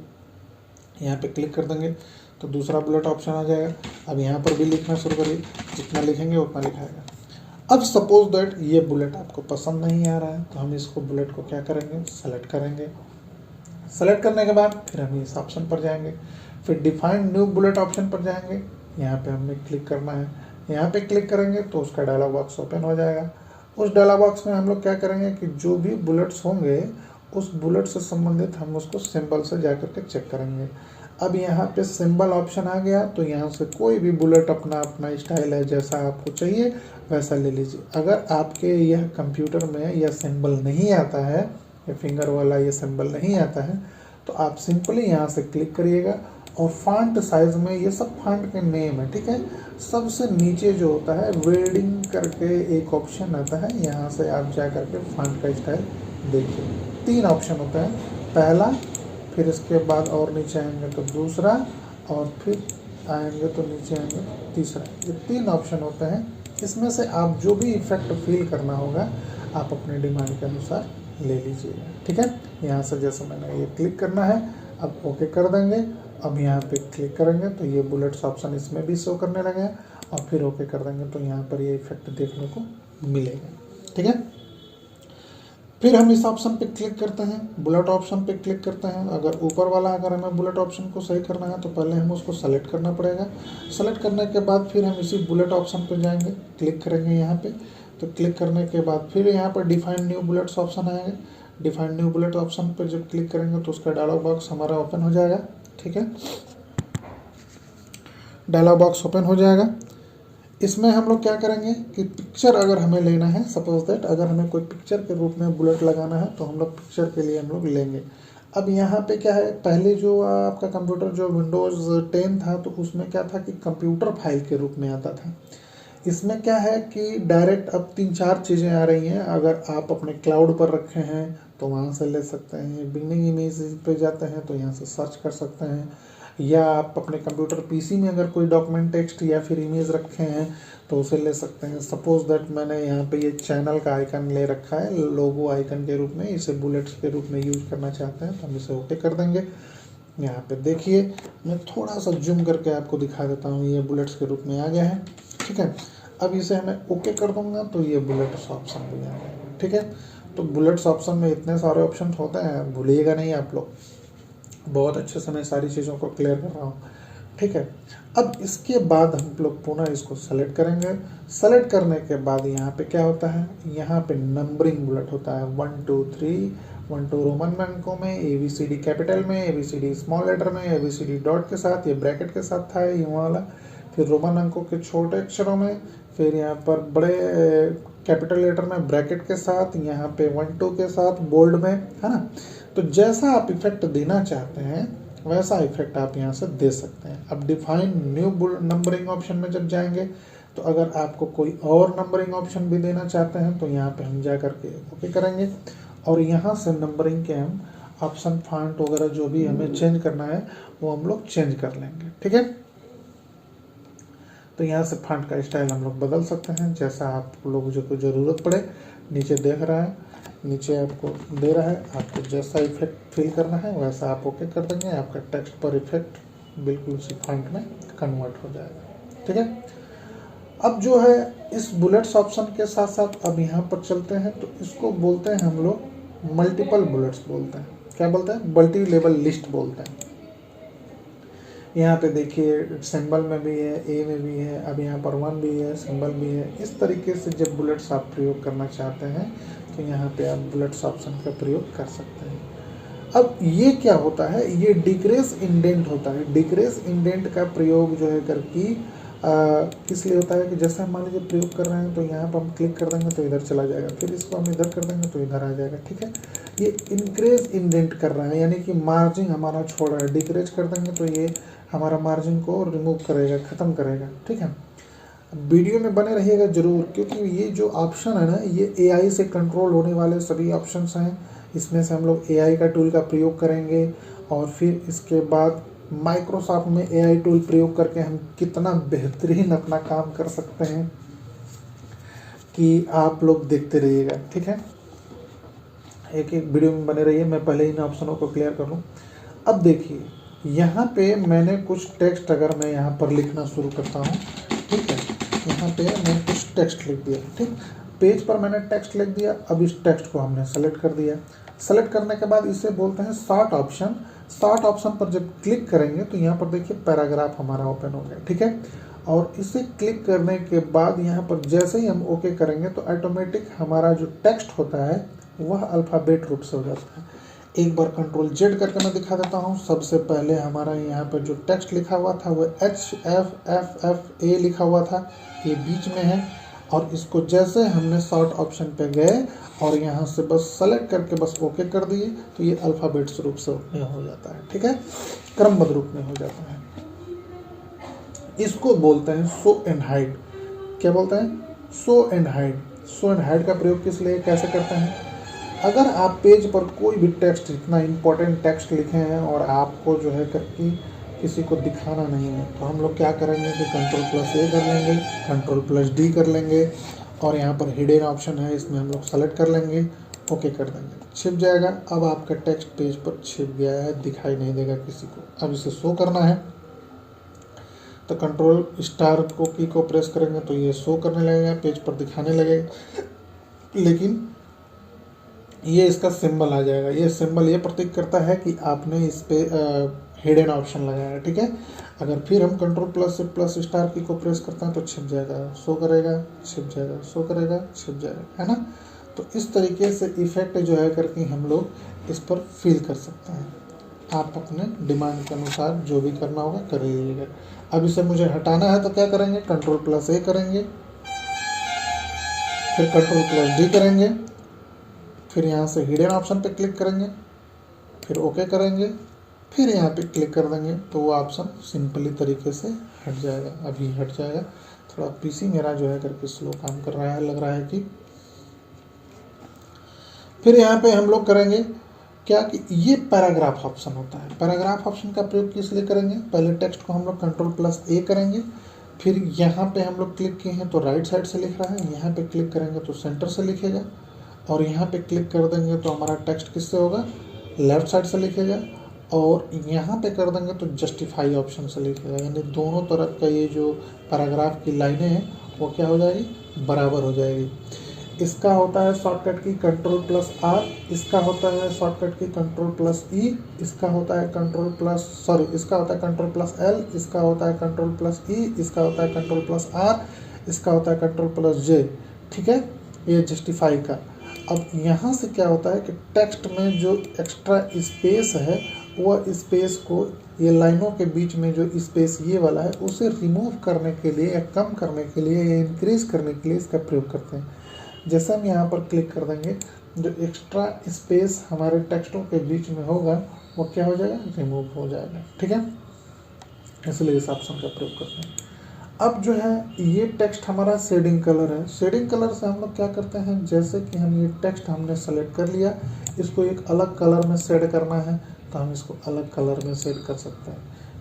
यहाँ पे क्लिक कर देंगे तो दूसरा बुलेट ऑप्शन आ जाएगा। अब यहाँ पर भी लिखना शुरू करिए, जितना लिखेंगे उतना लिखाएगा। अब सपोज दैट ये बुलेट आपको पसंद नहीं आ रहा है तो हम इसको बुलेट को क्या करेंगे, सेलेक्ट करेंगे। सेलेक्ट करने के बाद फिर हम इस ऑप्शन पर जाएंगे, फिर डिफाइन न्यू बुलेट ऑप्शन पर जाएंगे। यहाँ पे हमें क्लिक करना है, यहाँ पे क्लिक करेंगे तो उसका डायलॉग बॉक्स ओपन हो जाएगा। उस डायलॉग बॉक्स में हम लोग क्या करेंगे कि जो भी बुलेट्स होंगे उस बुलेट से संबंधित हम उसको सिंबल से जा करके चेक करेंगे। अब यहाँ पे सिंबल ऑप्शन आ गया तो यहाँ से कोई भी बुलेट अपना अपना स्टाइल है, जैसा आपको चाहिए वैसा ले लीजिए। अगर आपके यह कंप्यूटर में यह सिंबल नहीं आता है, ये फिंगर वाला ये सिंबल नहीं आता है, तो आप सिंपली यहाँ से क्लिक करिएगा और फॉन्ट साइज में ये सब फॉन्ट के नेम है, ठीक है। सबसे नीचे जो होता है वेडिंग करके एक ऑप्शन आता है, यहाँ से आप जा करके फॉन्ट का स्टाइल देखिए। 3 ऑप्शन होता है, पहला, फिर इसके बाद और नीचे आएंगे तो दूसरा, और फिर आएंगे तो नीचे आएंगे तीसरा। ये 3 ऑप्शन होते हैं। इसमें से आप जो भी इफेक्ट फील करना होगा आप अपने डिमांड के अनुसार ले लीजिएगा, ठीक है। यहाँ से जैसे मैंने ये क्लिक करना है, अब ओके कर देंगे। अब यहाँ पे क्लिक करेंगे तो ये बुलेट्स ऑप्शन इसमें भी शो करने लगे हैं, और फिर ओके कर देंगे तो यहाँ पर ये इफेक्ट देखने को मिलेगा, ठीक है। फिर हम इस ऑप्शन पे क्लिक करते हैं, बुलेट ऑप्शन पे क्लिक करते हैं। अगर ऊपर वाला अगर हमें बुलेट ऑप्शन को सही करना है तो पहले हम उसको सेलेक्ट करना पड़ेगा। सेलेक्ट करने के बाद फिर हम इसी बुलेट ऑप्शन पे जाएंगे, क्लिक करेंगे यहाँ पे। तो क्लिक करने के बाद फिर यहाँ पर डिफाइन न्यू बुलेट्स ऑप्शन आएगा। डिफाइन न्यू बुलेट ऑप्शन पर जब क्लिक करेंगे तो उसका डायलॉग बॉक्स हमारा ओपन हो जाएगा, ठीक है। डायलॉग बॉक्स ओपन हो जाएगा। इसमें हम लोग क्या करेंगे कि पिक्चर अगर हमें लेना है, सपोज दैट अगर हमें कोई पिक्चर के रूप में बुलेट लगाना है तो हम लोग पिक्चर के लिए हम लोग लेंगे। अब यहाँ पे क्या है, पहले जो आपका कंप्यूटर जो विंडोज़ 10 था तो उसमें क्या था कि कंप्यूटर फाइल के रूप में आता था। इसमें क्या है कि डायरेक्ट अब 3-4 चीज़ें आ रही हैं। अगर आप अपने क्लाउड पर रखे हैं तो वहाँ से ले सकते हैं, बिगनिंग इमेज पे जाते हैं तो यहाँ से सर्च कर सकते हैं, या आप अपने कंप्यूटर पीसी में अगर कोई डॉक्यूमेंट, टेक्स्ट या फिर इमेज रखे हैं तो उसे ले सकते हैं। सपोज दैट मैंने यहाँ पे ये चैनल का आइकन ले रखा है लोगो आइकन के रूप में, इसे बुलेट्स के रूप में यूज करना चाहते हैं तो हम इसे ओके कर देंगे। यहाँ पे देखिए मैं थोड़ा सा जूम करके आपको दिखा देता हूँ, ये बुलेट्स के रूप में आ गया है, ठीक है। अब इसे मैं ओके कर दूंगा तो ये बुलेट्स ऑप्शन भी आ जाएगा, ठीक है। तो बुलेट्स ऑप्शन में इतने सारे ऑप्शन होते हैं, भूलिएगा नहीं आप लोग। बहुत अच्छे से मैं सारी चीज़ों को क्लियर कर रहा हूँ, ठीक है। अब इसके बाद हम लोग पुनः इसको सेलेक्ट करेंगे। सेलेक्ट करने के बाद यहाँ पे क्या होता है, यहाँ पे नंबरिंग बुलेट होता है 1 2 3, 1 2 रोमन अंकों में, ABCD कैपिटल में, ABCD स्मॉल लेटर में, ABCD डॉट के साथ, ये ब्रैकेट के साथ था ये वाला, फिर रोमन अंकों के छोटे अक्षरों में, फिर यहाँ पर बड़े कैपिटल लेटर में ब्रैकेट के साथ, यहाँ पे 1 2 के साथ बोल्ड में, है ना। तो जैसा आप इफेक्ट देना चाहते हैं वैसा इफेक्ट आप यहाँ से दे सकते हैं। अब डिफाइन न्यू नंबरिंग ऑप्शन में जब जाएंगे तो अगर आपको कोई और नंबरिंग ऑप्शन भी देना चाहते हैं तो यहाँ पे हम जा करके ओके करेंगे, और यहाँ से नंबरिंग के हम ऑप्शन, फॉन्ट वगैरह जो भी हमें चेंज करना है वो हम लोग चेंज कर लेंगे, ठीक है। तो यहाँ से फॉन्ट का स्टाइल हम लोग बदल सकते हैं जैसा आप लोगों को ज़रूरत पड़े। नीचे देख रहा है, नीचे आपको दे रहा है, आपको जैसा इफेक्ट फील करना है वैसा आप ओके कर देंगे, आपका टेक्स्ट पर इफेक्ट बिल्कुल उसी फॉन्ट में कन्वर्ट हो जाएगा, ठीक है। अब जो है इस बुलेट्स ऑप्शन के साथ साथ अब यहाँ पर चलते हैं तो इसको बोलते हैं हम लोग मल्टीपल बुलेट्स बोलते हैं। क्या बोलते हैं, मल्टी लेवल लिस्ट बोलते हैं। यहाँ पे देखिए सिंबल में भी है, ए में भी है, अब यहाँ पर 1 भी है, सिंबल भी है। इस तरीके से जब बुलेट्स आप प्रयोग करना चाहते हैं तो यहाँ पे आप बुलेट्स ऑप्शन का प्रयोग कर सकते हैं। अब ये क्या होता है, ये डिक्रेस इंडेंट होता है। डिक्रेस इंडेंट का प्रयोग जो है करके किस लिए होता है कि जैसे हम मान लीजिए प्रयोग कर रहे हैं तो यहाँ पर हम क्लिक कर देंगे तो इधर चला जाएगा, फिर इसको हम इधर कर देंगे तो इधर आ जाएगा, ठीक है। ये इंक्रेज इंडेंट कर रहा है, यानी कि मार्जिन हमारा छोड़ रहा है। डिक्रेज कर देंगे तो ये हमारा मार्जिन को रिमूव करेगा, ख़त्म करेगा, ठीक है। वीडियो में बने रहिएगा जरूर, क्योंकि ये जो ऑप्शन है ना ये AI से कंट्रोल होने वाले सभी ऑप्शंस हैं। इसमें से हम लोग AI का टूल का प्रयोग करेंगे, और फिर इसके बाद माइक्रोसॉफ्ट में AI टूल प्रयोग करके हम कितना बेहतरीन अपना काम कर सकते हैं। कि आप लोग देखते रहिएगा, ठीक है। एक एक वीडियो में बने रहिए, मैं पहले इन ऑप्शनों को क्लियर कर लूँ। अब देखिए यहाँ पे मैंने कुछ टेक्स्ट, अगर मैं यहाँ पर लिखना शुरू करता हूँ, ठीक है, यहाँ पे मैं कुछ टेक्स्ट लिख दिया, ठीक, पेज पर मैंने टेक्स्ट लिख दिया। अब इस टेक्स्ट को हमने सेलेक्ट कर दिया। सेलेक्ट करने के बाद इसे बोलते हैं सॉर्ट ऑप्शन। सॉर्ट ऑप्शन पर जब क्लिक करेंगे तो यहाँ पर देखिए पैराग्राफ हमारा ओपन हो गया, ठीक है। और इसे क्लिक करने के बाद यहाँ पर जैसे ही हम ओके करेंगे तो ऑटोमेटिक हमारा जो टेक्स्ट होता है वह अल्फ़ाबेट रूप से हो जाता है। एक बार कंट्रोल जेड करके मैं दिखा देता हूँ। सबसे पहले हमारा यहाँ पर जो टेक्स्ट लिखा हुआ था वो HFFFA लिखा हुआ था, ये बीच में है। और इसको जैसे हमने सॉर्ट ऑप्शन पे गए और यहाँ से बस सेलेक्ट करके बस ओके कर दिए तो ये अल्फ़ाबेट्स रूप से हो जाता है, ठीक है, क्रमबद्ध रूप में हो जाता है। इसको बोलते हैं शो एंड हाइड। क्या बोलते हैं? Show and hide. Show and hide का प्रयोग किस लिए, कैसे करते हैं? अगर आप पेज पर कोई भी टेक्स्ट, इतना इम्पोर्टेंट टेक्स्ट लिखे हैं और आपको जो है करके किसी को दिखाना नहीं है, तो हम लोग क्या करेंगे कि Ctrl+A कर लेंगे, Ctrl+D कर लेंगे और यहाँ पर हिडन ऑप्शन है, इसमें हम लोग सेलेक्ट कर लेंगे, ओके कर देंगे, छिप जाएगा। अब आपका टेक्स्ट पेज पर छिप गया है, दिखाई नहीं देगा किसी को। अब इसे शो करना है तो Ctrl की को प्रेस करेंगे तो ये शो करने लगेगा, पेज पर दिखाने लगेगा, लेकिन ये इसका सिंबल आ जाएगा। ये सिंबल ये प्रतीक करता है कि आपने इस पे हिडन ऑप्शन लगाया है, ठीक है। अगर फिर हम Ctrl++ की को प्रेस करते हैं तो छिप जाएगा, शो करेगा, छिप जाएगा, शो करेगा, छिप जाएगा, है ना। तो इस तरीके से इफेक्ट जो है करके हम लोग इस पर फील कर सकते हैं। आप अपने डिमांड के अनुसार जो भी करना होगा कर लीजिएगा। अब इसे मुझे हटाना है तो क्या करेंगे, Ctrl+A करेंगे, फिर Ctrl+D करेंगे, फिर यहाँ से हिडन ऑप्शन पे क्लिक करेंगे, फिर ओके करेंगे, फिर यहाँ पे क्लिक कर देंगे तो वो ऑप्शन सिंपली तरीके से हट जाएगा। अभी हट जाएगा। थोड़ा पीसी मेरा जो है करके स्लो काम कर रहा है, लग रहा है कि। फिर यहाँ पे हम लोग करेंगे क्या कि ये पैराग्राफ ऑप्शन होता है। पैराग्राफ ऑप्शन का प्रयोग किस लिए करेंगे, पहले टेक्स्ट को हम लोग Ctrl+A करेंगे, फिर यहाँ पे हम लोग क्लिक किए हैं तो राइट साइड से लिख रहा है, यहाँ पे क्लिक करेंगे तो सेंटर से लिखेगा, और यहाँ पे क्लिक कर देंगे तो हमारा टेक्स्ट किससे होगा, लेफ्ट साइड से लिखेगा, और यहाँ पे कर देंगे तो जस्टिफाई ऑप्शन से लिखेगा। यानी दोनों तरफ का ये जो पैराग्राफ की लाइनें हैं वो क्या हो जाएगी, बराबर हो जाएगी। इसका होता है शॉर्टकट की Ctrl+R, इसका होता है शॉर्टकट की Ctrl+E, इसका होता है इसका होता है Ctrl+L, इसका होता है Ctrl+E, इसका होता है Ctrl+R, इसका होता है Ctrl+J, ठीक है, ये जस्टिफाई का। अब यहाँ से क्या होता है कि टेक्स्ट में जो एक्स्ट्रा स्पेस है वह स्पेस को, ये लाइनों के बीच में जो स्पेस ये वाला है उसे रिमूव करने के लिए या कम करने के लिए या इंक्रीज करने के लिए इसका प्रयोग करते हैं। जैसे हम यहाँ पर क्लिक कर देंगे, जो एक्स्ट्रा स्पेस हमारे टेक्स्टों के बीच में होगा वो क्या हो जाएगा, रिमूव हो जाएगा, ठीक है। इसलिए इस ऑप्शन का प्रयोग करते हैं। अब जो है ये टेक्स्ट हमारा शेडिंग कलर है। शेडिंग कलर से हम लोग क्या करते हैं, जैसे कि हम ये टेक्स्ट हमने सेलेक्ट कर लिया, इसको एक अलग कलर में शेड करना है तो हम इसको अलग कलर में शेड कर सकते हैं।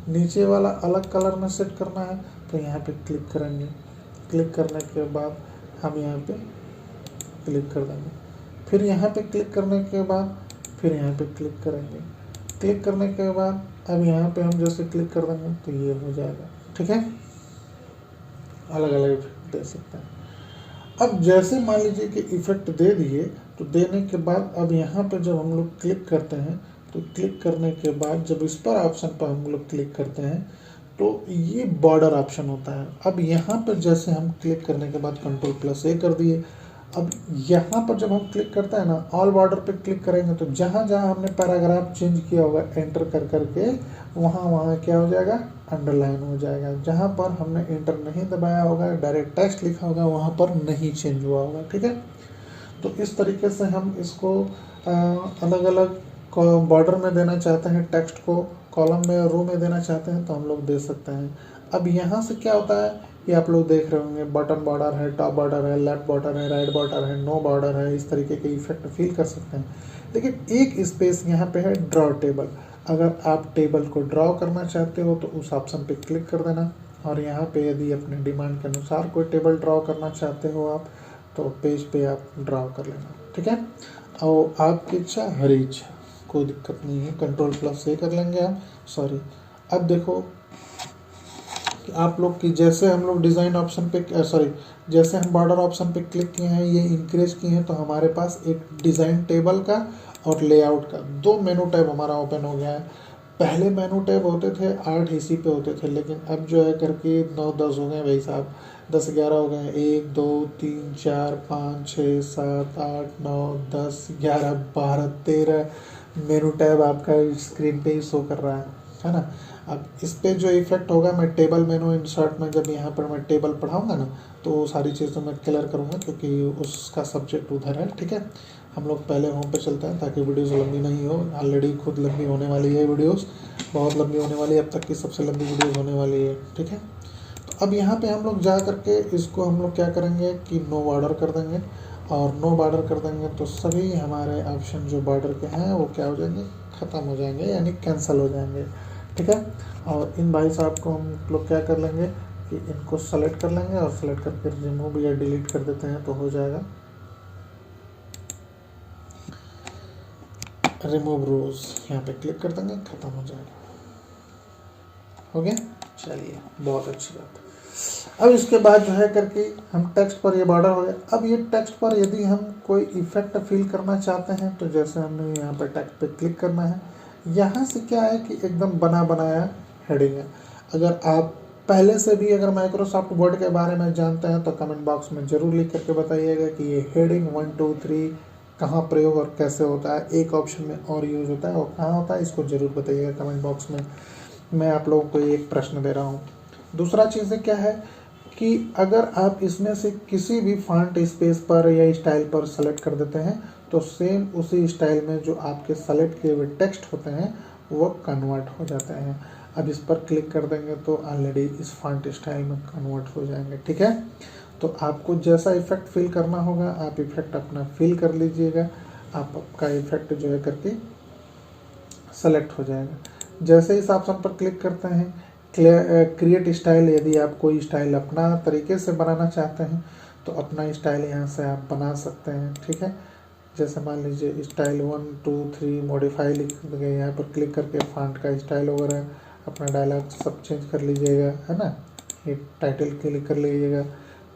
नीचे वाला अलग कलर में सेट करना है तो यहाँ पे क्लिक करेंगे, क्लिक करने के बाद हम यहाँ पे क्लिक कर देंगे, फिर यहाँ पे क्लिक करने के बाद फिर यहाँ पे क्लिक करेंगे, क्लिक करने के बाद अब यहाँ पे हम जैसे क्लिक कर देंगे तो ये हो जाएगा, ठीक है। अलग अलग इफेक्ट दे सकते हैं। अब जैसे मान लीजिए कि इफेक्ट दे दिए तो देने के बाद अब यहाँ पे जब हम लोग क्लिक करते हैं तो क्लिक करने के बाद जब इस पर ऑप्शन पर हम लोग क्लिक करते हैं तो ये बॉर्डर ऑप्शन होता है। अब यहाँ पर जैसे हम क्लिक करने के बाद Ctrl+A कर दिए, अब यहाँ पर जब हम क्लिक करते हैं ना, ऑल बॉर्डर पे क्लिक करेंगे तो जहाँ जहाँ हमने पैराग्राफ चेंज किया होगा एंटर कर करके वहाँ क्या हो जाएगा, अंडरलाइन हो जाएगा। जहाँ पर हमने एंटर नहीं दबाया होगा, डायरेक्ट टेक्स्ट लिखा होगा, वहाँ पर नहीं चेंज हुआ होगा, ठीक है। तो इस तरीके से हम इसको अलग अलग बॉर्डर में देना चाहते हैं, टेक्स्ट को कॉलम में, रो में देना चाहते हैं तो हम लोग दे सकते हैं। अब यहाँ से क्या होता है, ये आप लोग देख रहे होंगे, बटन बॉर्डर है, टॉप बॉर्डर है, लेफ्ट बॉर्डर है, राइट बॉर्डर है, नो बॉर्डर है, इस तरीके के इफेक्ट फील कर सकते हैं। लेकिन एक स्पेस यहाँ पे है ड्रॉ टेबल। अगर आप टेबल को ड्रॉ करना चाहते हो तो उस ऑप्शन पे क्लिक कर देना, और यहाँ पे यदि अपने डिमांड के अनुसार कोई टेबल ड्रॉ करना चाहते हो आप तो पेज पे आप ड्रा कर लेना, ठीक है। और आपकी इच्छा हरी इच्छा, कोई दिक्कत नहीं है, Ctrl+A कर लेंगे आप। सॉरी, अब देखो कि आप लोग की जैसे हम लोग डिज़ाइन ऑप्शन पे जैसे हम बॉर्डर ऑप्शन पे क्लिक किए हैं, ये इंक्रीज किए हैं, तो हमारे पास एक डिज़ाइन टेबल का और लेआउट का 2 मेनू टैब हमारा ओपन हो गया है। पहले मेनू टैब होते थे 8 इसी पे होते थे, लेकिन अब जो है करके 9-10 हो गए भाई साहब, 10-11 हो गए। 1 2 3 4 5 6 7 8 9 10 11 12 13 मेनू टैब आपका स्क्रीन पे ही शो कर रहा है ना। अब इस पे जो इफेक्ट होगा, मैं टेबल मेनू इंसर्ट में जब यहाँ पर मैं टेबल पढ़ाऊँगा ना, तो सारी चीज़ें मैं क्लियर करूँगा, क्योंकि उसका सब्जेक्ट उधर है, ठीक है। हम लोग पहले होम पे चलते हैं ताकि वीडियोस लंबी नहीं हो। ऑलरेडी खुद लंबी होने वाली है वीडियोस, बहुत लंबी होने वाली है, अब तक की सबसे लंबी वीडियोस होने वाली है, ठीक है। तो अब यहाँ पे हम लोग जा करके इसको हम लोग क्या करेंगे कि नो बॉर्डर कर देंगे, और नो बॉर्डर कर देंगे तो सभी हमारे ऑप्शन जो बॉर्डर के हैं वो क्या हो जाएंगे, ख़त्म हो जाएंगे, यानी कैंसिल हो जाएंगे, ठीक है। और इन भाई साहब को हम लोग क्या कर लेंगे कि इनको सेलेक्ट कर लेंगे और सेलेक्ट करके रिमूव या डिलीट कर देते हैं तो हो जाएगा। रिमूव रोज यहाँ पे क्लिक कर देंगे, ख़त्म हो जाएगा, हो गया। चलिए, बहुत अच्छी बात। अब इसके बाद जो है करके हम टेक्स्ट पर, ये बॉर्डर हो गया। अब ये टेक्स्ट पर यदि हम कोई इफेक्ट फिल करना चाहते हैं तो जैसे हमने यहाँ पर टेक्स्ट पे क्लिक करना है, यहाँ से क्या है कि एकदम बना बनाया हेडिंग है। अगर आप पहले से भी अगर माइक्रोसॉफ्ट वर्ड के बारे में जानते हैं तो कमेंट बॉक्स में ज़रूर लिख करके बताइएगा कि ये हेडिंग 1 2 3 कहाँ प्रयोग और कैसे होता है, एक ऑप्शन में और यूज़ होता है और कहाँ होता है, इसको ज़रूर बताइएगा कमेंट बॉक्स में। मैं आप लोगों को एक प्रश्न दे रहा हूँ। दूसरा चीज़ क्या है कि अगर आप इसमें से किसी भी फॉन्ट स्पेस पर या स्टाइल पर सेलेक्ट कर देते हैं तो सेम उसी स्टाइल में जो आपके सेलेक्ट किए हुए टेक्स्ट होते हैं वो कन्वर्ट हो जाते हैं। अब इस पर क्लिक कर देंगे तो ऑलरेडी इस फॉन्ट स्टाइल में कन्वर्ट हो जाएंगे, ठीक है। तो आपको जैसा इफेक्ट फिल करना होगा आप इफेक्ट अपना फिल कर लीजिएगा, आपका इफेक्ट जो है करके सेलेक्ट हो जाएगा। जैसे इस ऑप्शन पर क्लिक करते हैं क्रिएट स्टाइल, यदि आप कोई स्टाइल अपना तरीके से बनाना चाहते हैं तो अपना स्टाइल यहाँ से आप बना सकते हैं, ठीक है। जैसे मान लीजिए स्टाइल 1 2 3 मॉडिफाई लिख देंगे, यहाँ पर क्लिक करके फॉन्ट का स्टाइल वगैरह अपना डायलॉग सब चेंज कर लीजिएगा, है ना। ये टाइटल क्लिक कर लीजिएगा,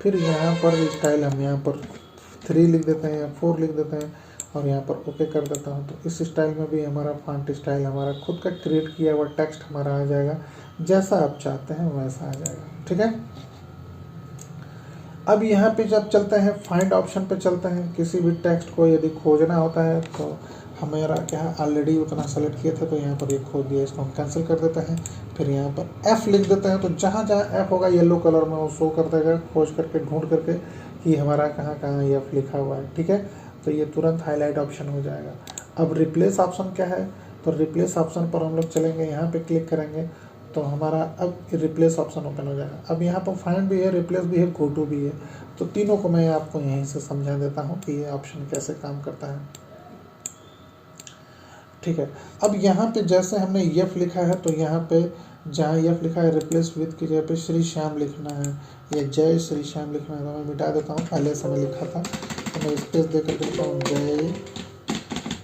फिर यहाँ पर स्टाइल हम यहाँ पर 3 लिख देते हैं या 4 लिख देते हैं और यहाँ पर ओके कर देता हूँ। तो इस स्टाइल में भी हमारा फॉन्ट स्टाइल हमारा खुद का क्रिएट किया हुआ टेक्स्ट हमारा आ जाएगा, जैसा आप चाहते हैं वैसा आ जाएगा, ठीक है। अब यहाँ पे जब चलते हैं फाइंड ऑप्शन पे चलते हैं, किसी भी टेक्स्ट को यदि खोजना होता है तो हमारा क्या है ऑलरेडी उतना सेलेक्ट किए थे तो यहाँ पर ये खोज दिया, इसको हम कैंसिल कर देते हैं। फिर यहाँ पर F लिख देते हैं, तो जहाँ जहाँ F होगा येलो कलर में वो शो कर देगा, खोज करके ढूंढ करके कि हमारा कहाँ कहाँ F लिखा हुआ है, ठीक है। तो ये तुरंत हाईलाइट ऑप्शन हो जाएगा। अब रिप्लेस ऑप्शन क्या है, तो रिप्लेस ऑप्शन पर हम लोग चलेंगे, यहाँ पे क्लिक करेंगे तो हमारा अब रिप्लेस ऑप्शन ओपन हो जाएगा। अब यहाँ पर फाइंड भी है, रिप्लेस भी है, गो टू भी है, तो तीनों को मैं आपको यहीं से समझा देता हूँ कि ये ऑप्शन कैसे काम करता है, ठीक है। अब यहाँ पे जैसे हमने यफ लिखा है तो यहाँ पे जहाँ यफ लिखा है रिप्लेस विद की जगह पे श्री श्याम लिखना है या जय श्री श्याम लिखना है, तो मैं मिटा देता हूँ। पहले से मैं लिखा था तो मैं स्पेस दे कर देता हूँ जय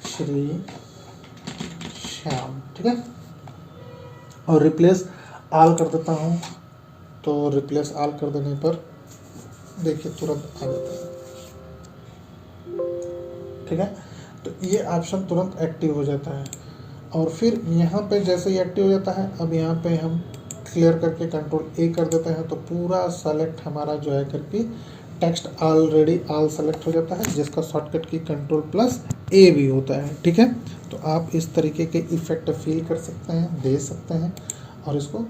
श्री श्याम, ठीक है। और रिप्लेस आल कर देता हूँ, तो रिप्लेस आल कर देने पर देखिए तुरंत आ जाता है, ठीक है। तो ये ऑप्शन तुरंत एक्टिव हो जाता है। और फिर यहाँ पे जैसे ही एक्टिव हो जाता है, अब यहाँ पे हम क्लियर करके Ctrl+A कर देते हैं तो पूरा सेलेक्ट हमारा जो है करके टेक्स्ट ऑलरेडी ऑल सेलेक्ट हो जाता है, जिसका शॉर्टकट की Ctrl+A भी होता है, ठीक है। तो आप इस तरीके के इफेक्ट फील कर सकते हैं, दे सकते हैं और इसको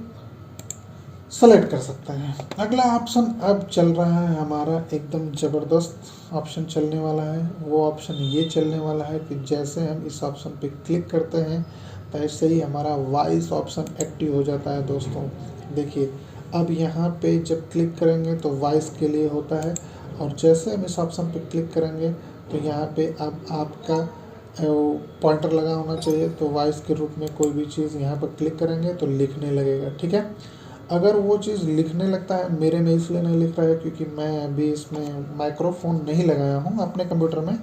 सेलेक्ट कर सकते हैं। अगला ऑप्शन अब चल रहा है हमारा एकदम ज़बरदस्त ऑप्शन चलने वाला है। वो ऑप्शन ये चलने वाला है कि जैसे हम इस ऑप्शन पे क्लिक करते हैं तो ऐसे ही हमारा वॉइस ऑप्शन एक्टिव हो जाता है दोस्तों। देखिए अब यहाँ पे जब क्लिक करेंगे तो वॉइस के लिए होता है, और जैसे हम इस ऑप्शन पे क्लिक करेंगे तो यहाँ पे अब आपका पॉइंटर लगा होना चाहिए, तो वॉइस के रूप में कोई भी चीज़ यहाँ पर क्लिक करेंगे तो लिखने लगेगा, ठीक है। अगर वो चीज़ लिखने लगता है, मेरे में इसलिए नहीं लिख रहा है क्योंकि मैं अभी इसमें माइक्रोफोन नहीं लगाया हूँ अपने कंप्यूटर में।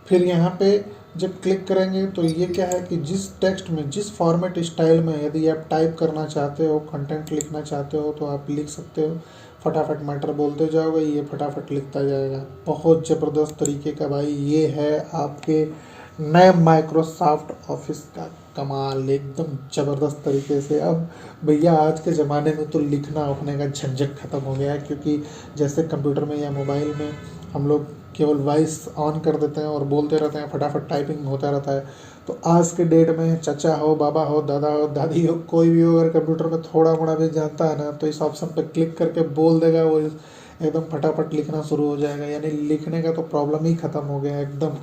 फिर यहाँ पे जब क्लिक करेंगे तो ये क्या है कि जिस टेक्स्ट में, जिस फॉर्मेट स्टाइल में यदि आप टाइप करना चाहते हो, कंटेंट लिखना चाहते हो, तो आप लिख सकते हो। फटाफट मैटर बोलते जाओगे, ये फटाफट लिखता जाएगा। बहुत ज़बरदस्त तरीके का भाई ये है आपके नए माइक्रोसॉफ्ट ऑफिस का कमाल, एकदम ज़बरदस्त तरीके से। अब भैया आज के ज़माने में तो लिखना उखने का झंझट ख़त्म हो गया है, क्योंकि जैसे कंप्यूटर में या मोबाइल में हम लोग केवल वॉइस ऑन कर देते हैं और बोलते रहते हैं, फटाफट टाइपिंग होता रहता है। तो आज के डेट में चाचा हो, बाबा हो, दादा हो, दादी हो, कोई भी हो, अगर कंप्यूटर में थोड़ा मोड़ा भी जानता है ना, तो इस ऑप्शन पर क्लिक करके बोल देगा, वो एकदम फटाफट लिखना शुरू हो जाएगा। यानी लिखने का तो प्रॉब्लम ही ख़त्म हो गया है एकदम।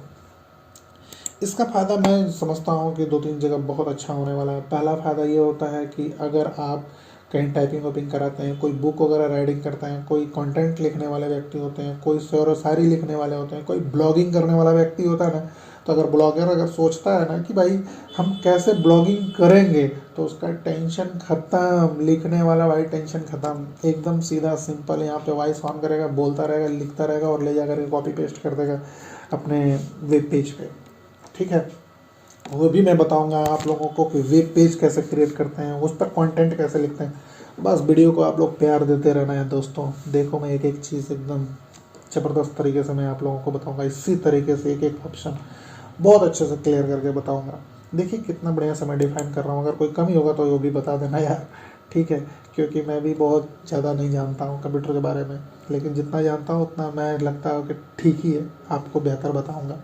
इसका फ़ायदा मैं समझता हूँ कि 2-3 जगह बहुत अच्छा होने वाला है। पहला फ़ायदा ये होता है कि अगर आप कहीं टाइपिंग वाइपिंग कराते हैं, कोई बुक वगैरह राइटिंग करते हैं, कोई कंटेंट लिखने वाले व्यक्ति होते हैं, कोई शेर व शायरी लिखने वाले होते हैं, कोई ब्लॉगिंग करने वाला व्यक्ति होता है ना, तो अगर ब्लॉगर अगर सोचता है ना कि भाई हम कैसे ब्लॉगिंग करेंगे, तो उसका टेंशन ख़त्म। लिखने वाला भाई टेंशन ख़त्म, एकदम सीधा सिंपल। यहाँ पे वॉइस ऑन करेगा, बोलता रहेगा, लिखता रहेगा और ले जा करके कॉपी पेस्ट कर देगा अपने वेब पेज पे। ठीक है, वो भी मैं बताऊंगा आप लोगों को कि वेब पेज कैसे क्रिएट करते हैं, उस पर कंटेंट कैसे लिखते हैं। बस वीडियो को आप लोग प्यार देते रहना है दोस्तों। देखो मैं एक एक चीज़ एकदम ज़बरदस्त तरीके से मैं आप लोगों को बताऊंगा। इसी तरीके से एक एक ऑप्शन बहुत अच्छे से क्लियर करके बताऊंगा। देखिए कितना बढ़िया से मैं डिफाइन कर रहा हूँ। अगर कोई कमी होगा तो वो भी बता देना यार, ठीक है, क्योंकि मैं भी बहुत ज़्यादा नहीं जानता हूँ कंप्यूटर के बारे में, लेकिन जितना जानता हूँ उतना मैं लगता है कि ठीक ही है, आपको बेहतर बताऊँगा।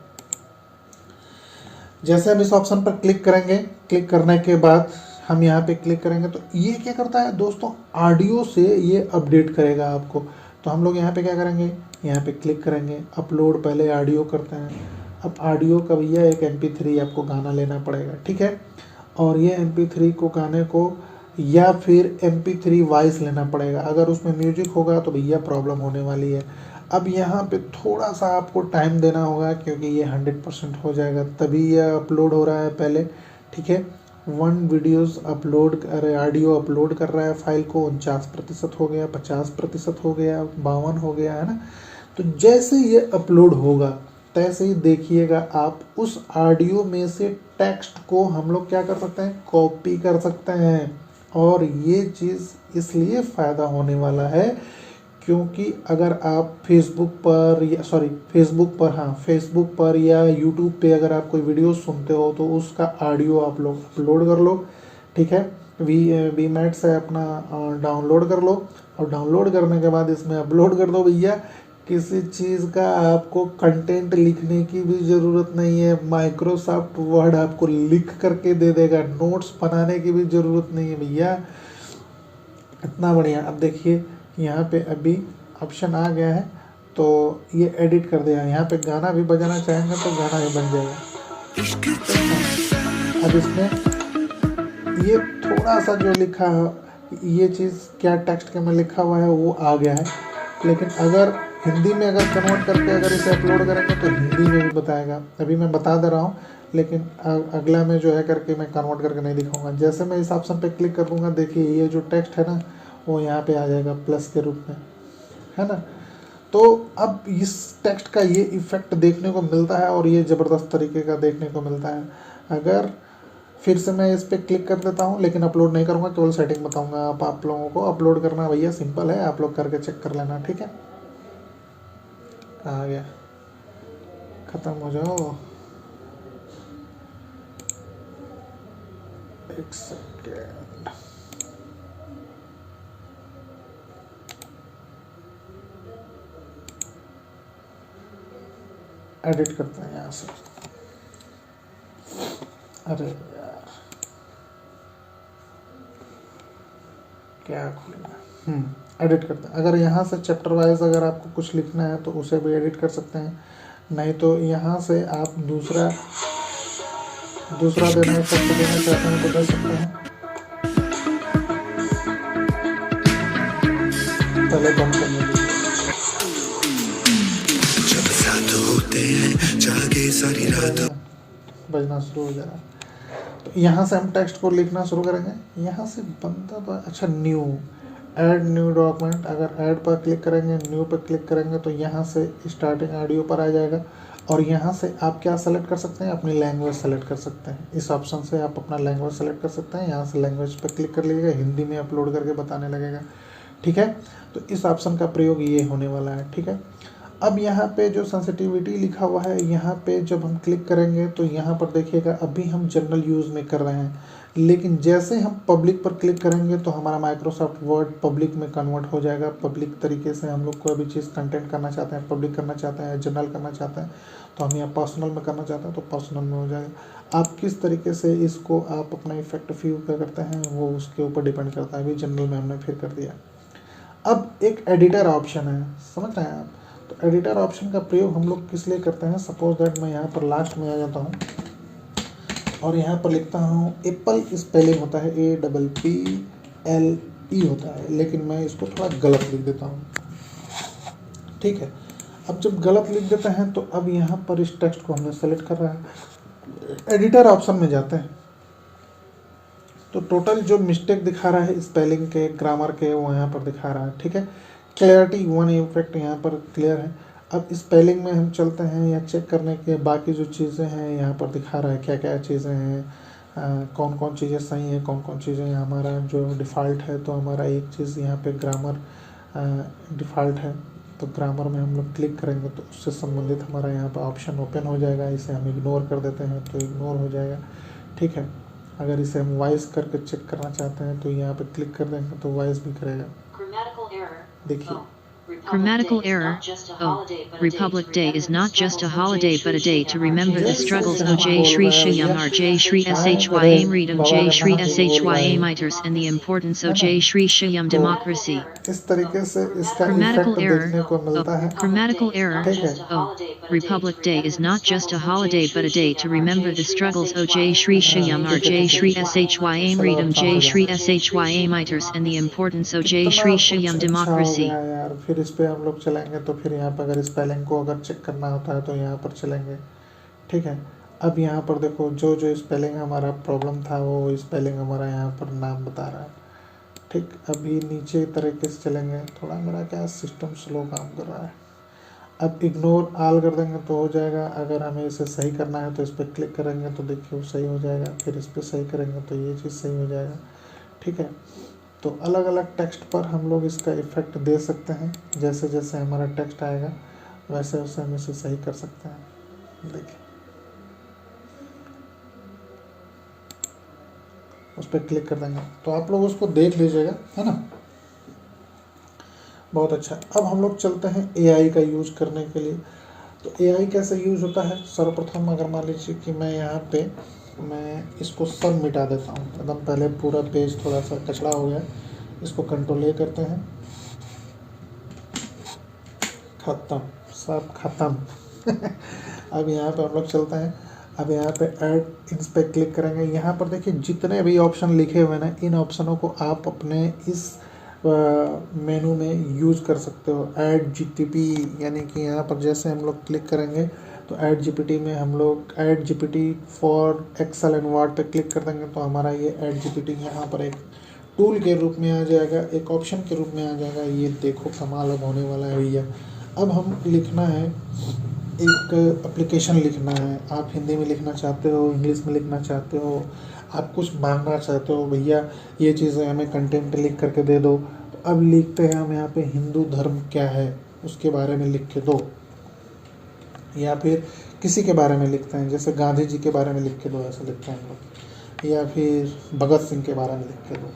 जैसे हम इस ऑप्शन पर क्लिक करेंगे, क्लिक करने के बाद हम यहाँ पे क्लिक करेंगे तो ये क्या करता है दोस्तों, ऑडियो से ये अपडेट करेगा आपको। तो हम लोग यहाँ पे क्या करेंगे, यहाँ पे क्लिक करेंगे, अपलोड, पहले ऑडियो करते हैं। अब ऑडियो का भैया एक MP3 आपको गाना लेना पड़ेगा, ठीक है, और ये MP3 को गाने को या फिर MP3 वॉइस लेना पड़ेगा। अगर उसमें म्यूजिक होगा तो भैया प्रॉब्लम होने वाली है। अब यहाँ पे थोड़ा सा आपको टाइम देना होगा क्योंकि ये 100% हो जाएगा, तभी यह अपलोड हो रहा है पहले, ठीक है। 1 वीडियोस अपलोड, अरे ऑडियो अपलोड कर रहा है फाइल को, 49% हो गया, 50% हो गया, 52 हो गया, है ना। तो जैसे ये अपलोड होगा तैसे ही देखिएगा आप उस ऑडियो में से टेक्स्ट को हम लोग क्या कर सकते हैं, कॉपी कर सकते हैं। और ये चीज़ इसलिए फ़ायदा होने वाला है क्योंकि अगर आप फेसबुक पर या यूट्यूब पे अगर आप कोई वीडियो सुनते हो तो उसका ऑडियो आप लोग अपलोड कर लो, ठीक है, वीमैट से अपना डाउनलोड कर लो, और डाउनलोड करने के बाद इसमें अपलोड कर दो भैया। किसी चीज़ का आपको कंटेंट लिखने की भी ज़रूरत नहीं है, माइक्रोसॉफ्ट वर्ड आपको लिख करके दे देगा, नोट्स बनाने की भी ज़रूरत नहीं है भैया, इतना बढ़िया। अब देखिए यहाँ पे अभी ऑप्शन आ गया है तो ये एडिट कर दिया। यहाँ पे गाना भी बजाना चाहेंगे तो गाना भी बन जाएगा। अब इसमें ये थोड़ा सा जो लिखा है, ये चीज़ क्या टेक्स्ट के में लिखा हुआ है वो आ गया है, लेकिन अगर हिंदी में अगर कन्वर्ट करके अगर इसे अपलोड करेंगे तो हिंदी में भी बताएगा। अभी मैं बता दे रहा हूँ, लेकिन अगला में जो है करके मैं कन्वर्ट करके नहीं दिखाऊंगा। जैसे मैं इस ऑप्शन पे क्लिक कर दूंगा, देखिए ये जो टेक्स्ट है ना वो यहाँ पे आ जाएगा प्लस के रूप में, है ना। तो अब इस टेक्स्ट का ये इफ़ेक्ट देखने को मिलता है और ये ज़बरदस्त तरीके का देखने को मिलता है। अगर फिर से मैं इस पर क्लिक कर देता हूँ, लेकिन अपलोड नहीं करूँगा, केवल सेटिंग बताऊँगा आप लोगों को। अपलोड करना भैया सिंपल है, आप लोग करके चेक कर लेना, ठीक है। आ गया, ख़त्म हो जाओ, एक सेकेंड। एडिट करते हैं यहाँ से। अरे यार क्या खुलेगा, एडिट करते हैं। अगर यहाँ से चैप्टर वाइज अगर आपको कुछ लिखना है तो उसे भी एडिट कर सकते हैं, नहीं तो यहाँ से आप दूसरा देना चाहते हैं तो दे सकते हैं। पहले बंद करने दीजिए, जब साथ होते हैं जागे सारी रात, बजना शुरू हो जाएगा। तो यहाँ से हम टेक्स्ट को लिखना शुरू करेंगे। यहाँ से बनता तो अच्छा न्यू, ऐड न्यू डॉक्यूमेंट, अगर ऐड पर क्लिक करेंगे, न्यू पर क्लिक करेंगे तो यहाँ से स्टार्टिंग ऑडियो पर आ जाएगा। और यहाँ से आप क्या सेलेक्ट कर सकते हैं, अपनी लैंग्वेज सेलेक्ट कर सकते हैं। इस ऑप्शन से आप अपना लैंग्वेज सेलेक्ट कर सकते हैं। यहाँ से लैंग्वेज पर क्लिक कर लीजिएगा, हिंदी में अपलोड करके बताने लगेगा। ठीक है, तो इस ऑप्शन का प्रयोग ये होने वाला है। ठीक है, अब यहाँ पे जो सेंसिटिविटी लिखा हुआ है, यहाँ पे जब हम क्लिक करेंगे तो यहाँ पर देखिएगा अभी हम जनरल यूज़ में कर रहे हैं, लेकिन जैसे हम पब्लिक पर क्लिक करेंगे तो हमारा माइक्रोसॉफ्ट वर्ड पब्लिक में कन्वर्ट हो जाएगा। पब्लिक तरीके से हम लोग कोई भी चीज़ कंटेंट करना चाहते हैं, पब्लिक करना चाहते हैं, जनरल करना चाहते हैं, तो हम यहाँ पर्सनल में करना चाहते हैं तो पर्सनल में हो जाएगा। आप किस तरीके से इसको आप अपना इफेक्ट व्यू करते हैं वो उसके ऊपर डिपेंड करता है। अभी जनरल में हमने फिर कर दिया। अब एक एडिटर ऑप्शन है, समझ रहे हैं आप। तो एडिटर ऑप्शन का प्रयोग हम लोग किस लिए करते हैं, सपोज दैट मैं यहाँ पर लास्ट में आ जाता हूँ और यहाँ पर लिखता हूँ एप्पल, स्पेलिंग होता है APPLE होता है, लेकिन मैं इसको थोड़ा गलत लिख देता हूँ। ठीक है, अब जब गलत लिख देते हैं तो अब यहाँ पर इस टेक्स्ट को हमने सेलेक्ट कर रहा है, एडिटर ऑप्शन में जाते हैं तो टोटल जो मिस्टेक दिखा रहा है स्पेलिंग के, ग्रामर के, वो यहाँ पर दिखा रहा है। ठीक है, क्लियरिटी 1 इफेक्ट यहाँ पर क्लियर है। अब स्पेलिंग में हम चलते हैं या चेक करने के बाकी जो चीज़ें हैं यहाँ पर दिखा रहा है क्या क्या चीज़ें हैं, कौन कौन चीज़ें सही हैं, कौन कौन चीज़ें हमारा जो डिफ़ॉल्ट है। तो हमारा एक चीज़ यहाँ पे ग्रामर डिफ़ॉल्ट है, तो ग्रामर में हम लोग क्लिक करेंगे तो उससे संबंधित हमारा यहाँ पर ऑप्शन ओपन हो जाएगा। इसे हम इग्नोर कर देते हैं तो इग्नोर हो जाएगा। ठीक है, अगर इसे हम वॉइस करके चेक करना चाहते हैं तो यहाँ पे क्लिक कर देंगे तो वॉइस भी करेगा। देखिए, Grammatical error. Oh, Republic Day is not just a holiday but a day to remember the struggles of J. Shri Shyam R. J. Shri Shyam Readam J. Shri Shyam Miters and the importance of J. Shri Shyam democracy. इस तरीके से इसका Grammatical effect error. देखने को मिलता है। Grammatical error. ठीक है, Oh, Republic Day is not just a holiday but a day to remember the struggles of J. Shri Shyam R. J. Shri Shyam Readam J. Shri Shyam Miters and the importance of J. Shri Shyam democracy. यार फिर इस पे हम लोग चलेंगे तो फिर यहाँ पर अगर स्पेलिंग को अगर चेक करना होता है तो यहाँ पर चलेंगे। ठीक है, अब यहाँ पर देखो जो जो स्पेलिंग हमारा प्रॉब्लम था वो स्पेलिंग हमारा यहाँ पर नाम बता रहा है। ठीक, अभी नीचे तरीके से चलेंगे, थोड़ा मेरा क्या सिस्टम स्लो काम कर रहा है। अब इग्नोर ऑल कर देंगे तो हो जाएगा। अगर हमें इसे सही करना है तो इस पर क्लिक करेंगे तो देखिए वो सही हो जाएगा, फिर इस पर सही करेंगे तो ये चीज़ सही हो जाएगा। ठीक है, तो अलग अलग टेक्स्ट पर हम लोग इसका इफेक्ट दे सकते हैं। जैसे जैसे हमारा टेक्स्ट आएगा वैसे वैसे हम इसे सही कर सकते हैं। देखिए, उस पर क्लिक कर देंगे तो आप लोग उसको देख लीजिएगा, है ना। बहुत अच्छा। अब हम लोग चलते हैं AI का यूज़ करने के लिए। तो AI कैसे यूज़ होता है, सर्वप्रथम अगर मान लीजिए कि मैं यहाँ पे मैं इसको सब मिटा देता हूँ, एकदम पहले पूरा पेज थोड़ा सा कचड़ा हो गया, इसको कंट्रोल A करते हैं, ख़त्म, सब ख़त्म। अब यहाँ पे हम लोग चलते हैं, अब यहाँ पे ऐड इस पर क्लिक करेंगे। यहाँ पर देखिए जितने भी ऑप्शन लिखे हुए हैं इन ऑप्शनों को आप अपने इस मेनू में यूज़ कर सकते हो। ऐड GTP, यानी कि यहाँ पर जैसे हम लोग क्लिक करेंगे तो ऐड GPT में हम लोग add GPT for excel and word पे क्लिक कर देंगे तो हमारा ये ऐड GPT यहाँ पर एक टूल के रूप में आ जाएगा, एक ऑप्शन के रूप में आ जाएगा। ये देखो कमाल अब होने वाला है भैया। अब हम लिखना है, एक एप्लीकेशन लिखना है, आप हिंदी में लिखना चाहते हो, इंग्लिश में लिखना चाहते हो, आप कुछ मांगना चाहते हो, भैया ये चीज़ें हमें कंटेंट लिख करके दे दो। तो अब लिखते हैं हम यहाँ पे हिंदू धर्म क्या है उसके बारे में लिख के दो, या फिर किसी के बारे में लिखते हैं जैसे गांधी जी के बारे में लिख के दो, ऐसा लिखते हैं हम लोग, या फिर भगत सिंह के बारे में लिख के दो।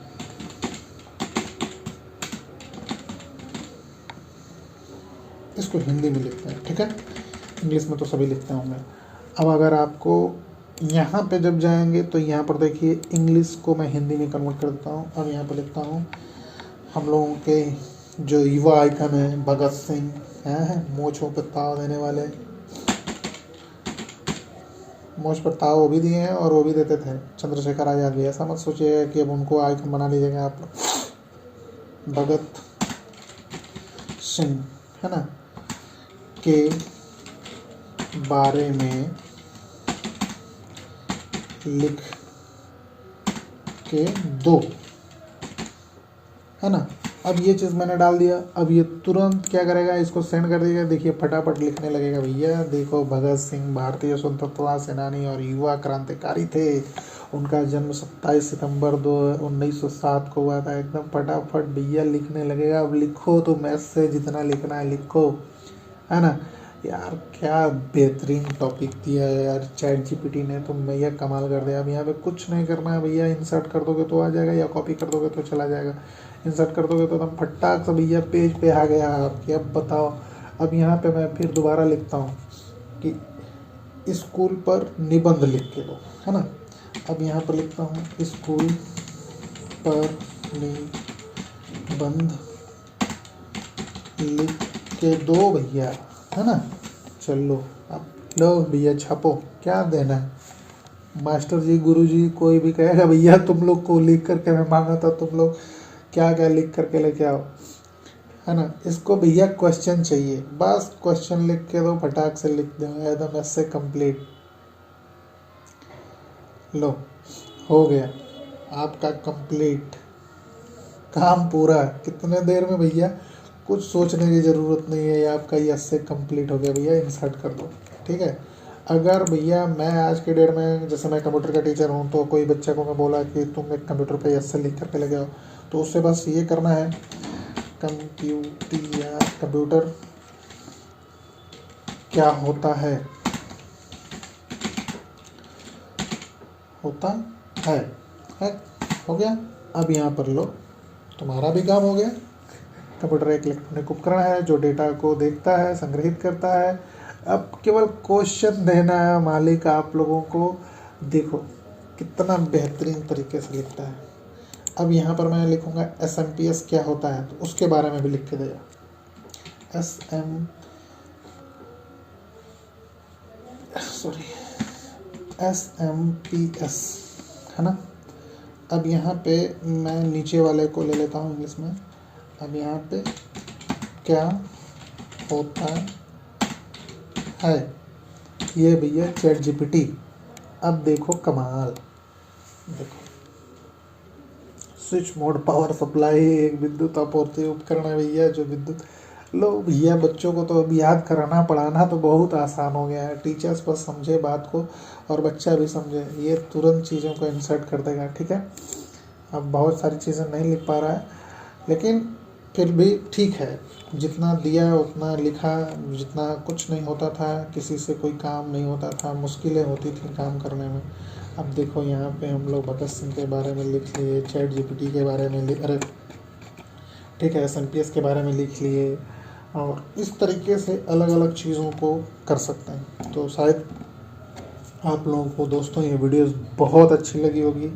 इसको हिंदी में लिखते हैं, ठीक है। इंग्लिश में तो सभी लिखते होंगे। अब अगर आपको यहाँ पे जब जाएंगे तो यहाँ पर देखिए इंग्लिश को मैं हिंदी में कन्वर्ट कर देता हूँ। अब यहाँ पर लिखता हूँ हम लोगों के जो युवा आइकन है भगत सिंह हैं, मोछों पर ताव देने वाले, मोछ पर ताव वो भी दिए हैं और वो भी देते थे चंद्रशेखर आज़ाद भी। ऐसा मत सोचिएगा कि अब उनको आइकन बना लीजिएगा आप लोग। भगत सिंह, है ना, के बारे में लिख के 2, है ना। अब ये चीज़ मैंने डाल दिया। अब ये तुरंत क्या करेगा, इसको सेंड कर देगा। देखिए फटाफट लिखने लगेगा, भैया देखो भगत सिंह भारतीय स्वतंत्रता सेनानी और युवा क्रांतिकारी थे, उनका जन्म 27 सितंबर 1907 को हुआ था। एकदम फटाफट भैया लिखने लगेगा। अब लिखो तो मैसेज जितना लिखना है लिखो, है ना। यार क्या बेहतरीन टॉपिक दिया है यार चैट जीपीटी ने, तो भैया कमाल कर दिया। अब यहाँ पे कुछ नहीं करना है भैया, इंसर्ट कर दोगे तो आ जाएगा, या कॉपी कर दोगे तो चला जाएगा। इंसर्ट कर दोगे तो एकदम फटाक से भैया पेज पे आ गया आपके। अब बताओ, अब यहाँ पे मैं फिर दोबारा लिखता हूँ कि स्कूल पर निबंध लिख के दो, है ना। अब यहाँ पर लिखता हूँ स्कूल पर निबंध लिख के दो भैया, है ना। चलो अब लो भैया छापो, क्या देना है। मास्टर जी गुरु जी कोई भी कहेगा भैया तुम लोग को लिख करके मैं मांगा था, तुम लोग क्या क्या लिख करके लेके आओ, है ना। इसको भैया क्वेश्चन चाहिए, बस क्वेश्चन लिख के दो, फटाक से लिख दो, एकदम ऐसे कंप्लीट। लो हो गया आपका कंप्लीट, काम पूरा। कितने देर में भैया, कुछ सोचने की ज़रूरत नहीं है, आपका ये ऐसे कंप्लीट हो गया भैया। इंसर्ट कर दो, ठीक है। अगर भैया मैं आज के डेट में, जैसे मैं कंप्यूटर का टीचर हूँ, तो कोई बच्चे को मैं बोला कि तुम एक कंप्यूटर पे ऐसे लिख करके लगे आओ, तो उससे बस ये करना है, कंप्यूटर क्या होता है, है हो गया। अब यहाँ पर लो, तुम्हारा भी काम हो गया। कंप्यूटर एक इलेक्ट्रॉनिक उपकरण है जो डेटा को देखता है, संग्रहित करता है। अब केवल क्वेश्चन देना है मालिक आप लोगों को। देखो कितना बेहतरीन तरीके से लिखता है। अब यहाँ पर मैं लिखूँगा SMPS क्या होता है, तो उसके बारे में भी लिख के देगा। SMPS, है ना। अब यहाँ पे मैं नीचे वाले को ले लेता हूँ इंग्लिश में। अब यहाँ पे क्या होता है, ये भैया चैट जीपीटी। अब देखो कमाल, देखो स्विच मोड पावर सप्लाई एक विद्युत आपूर्ति उपकरण है भैया जो विद्युत। लो भैया बच्चों को तो अब याद कराना पढ़ाना तो बहुत आसान हो गया है। टीचर्स बस समझे बात को और बच्चा भी समझे, ये तुरंत चीज़ों को इंसर्ट कर देगा, ठीक है। अब बहुत सारी चीज़ें नहीं लिख पा रहा है, लेकिन फिर भी ठीक है, जितना दिया उतना लिखा। जितना कुछ नहीं होता था, किसी से कोई काम नहीं होता था, मुश्किलें होती थी काम करने में। अब देखो यहाँ पे हम लोग भगत सिंह के बारे में लिख लिए, चैट जीपीटी के बारे में अरे ठीक है, SMPS के बारे में लिख लिए, और इस तरीके से अलग अलग चीज़ों को कर सकते हैं। तो शायद आप लोगों को दोस्तों ये वीडियोस बहुत अच्छी लगी होगी,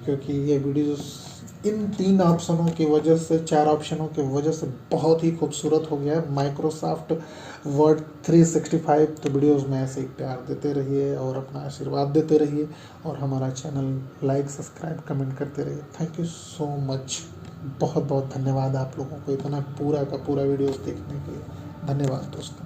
क्योंकि ये वीडियोस इन 3 ऑप्शनों की वजह से, 4 ऑप्शनों की वजह से बहुत ही खूबसूरत हो गया है माइक्रोसॉफ्ट वर्ड 365। तो वीडियोस में ऐसे ही प्यार देते रहिए और अपना आशीर्वाद देते रहिए, और हमारा चैनल लाइक, सब्सक्राइब, कमेंट करते रहिए। थैंक यू सो मच, बहुत बहुत धन्यवाद आप लोगों को इतना पूरा का पूरा वीडियोस देखने के लिए। धन्यवाद दोस्तों।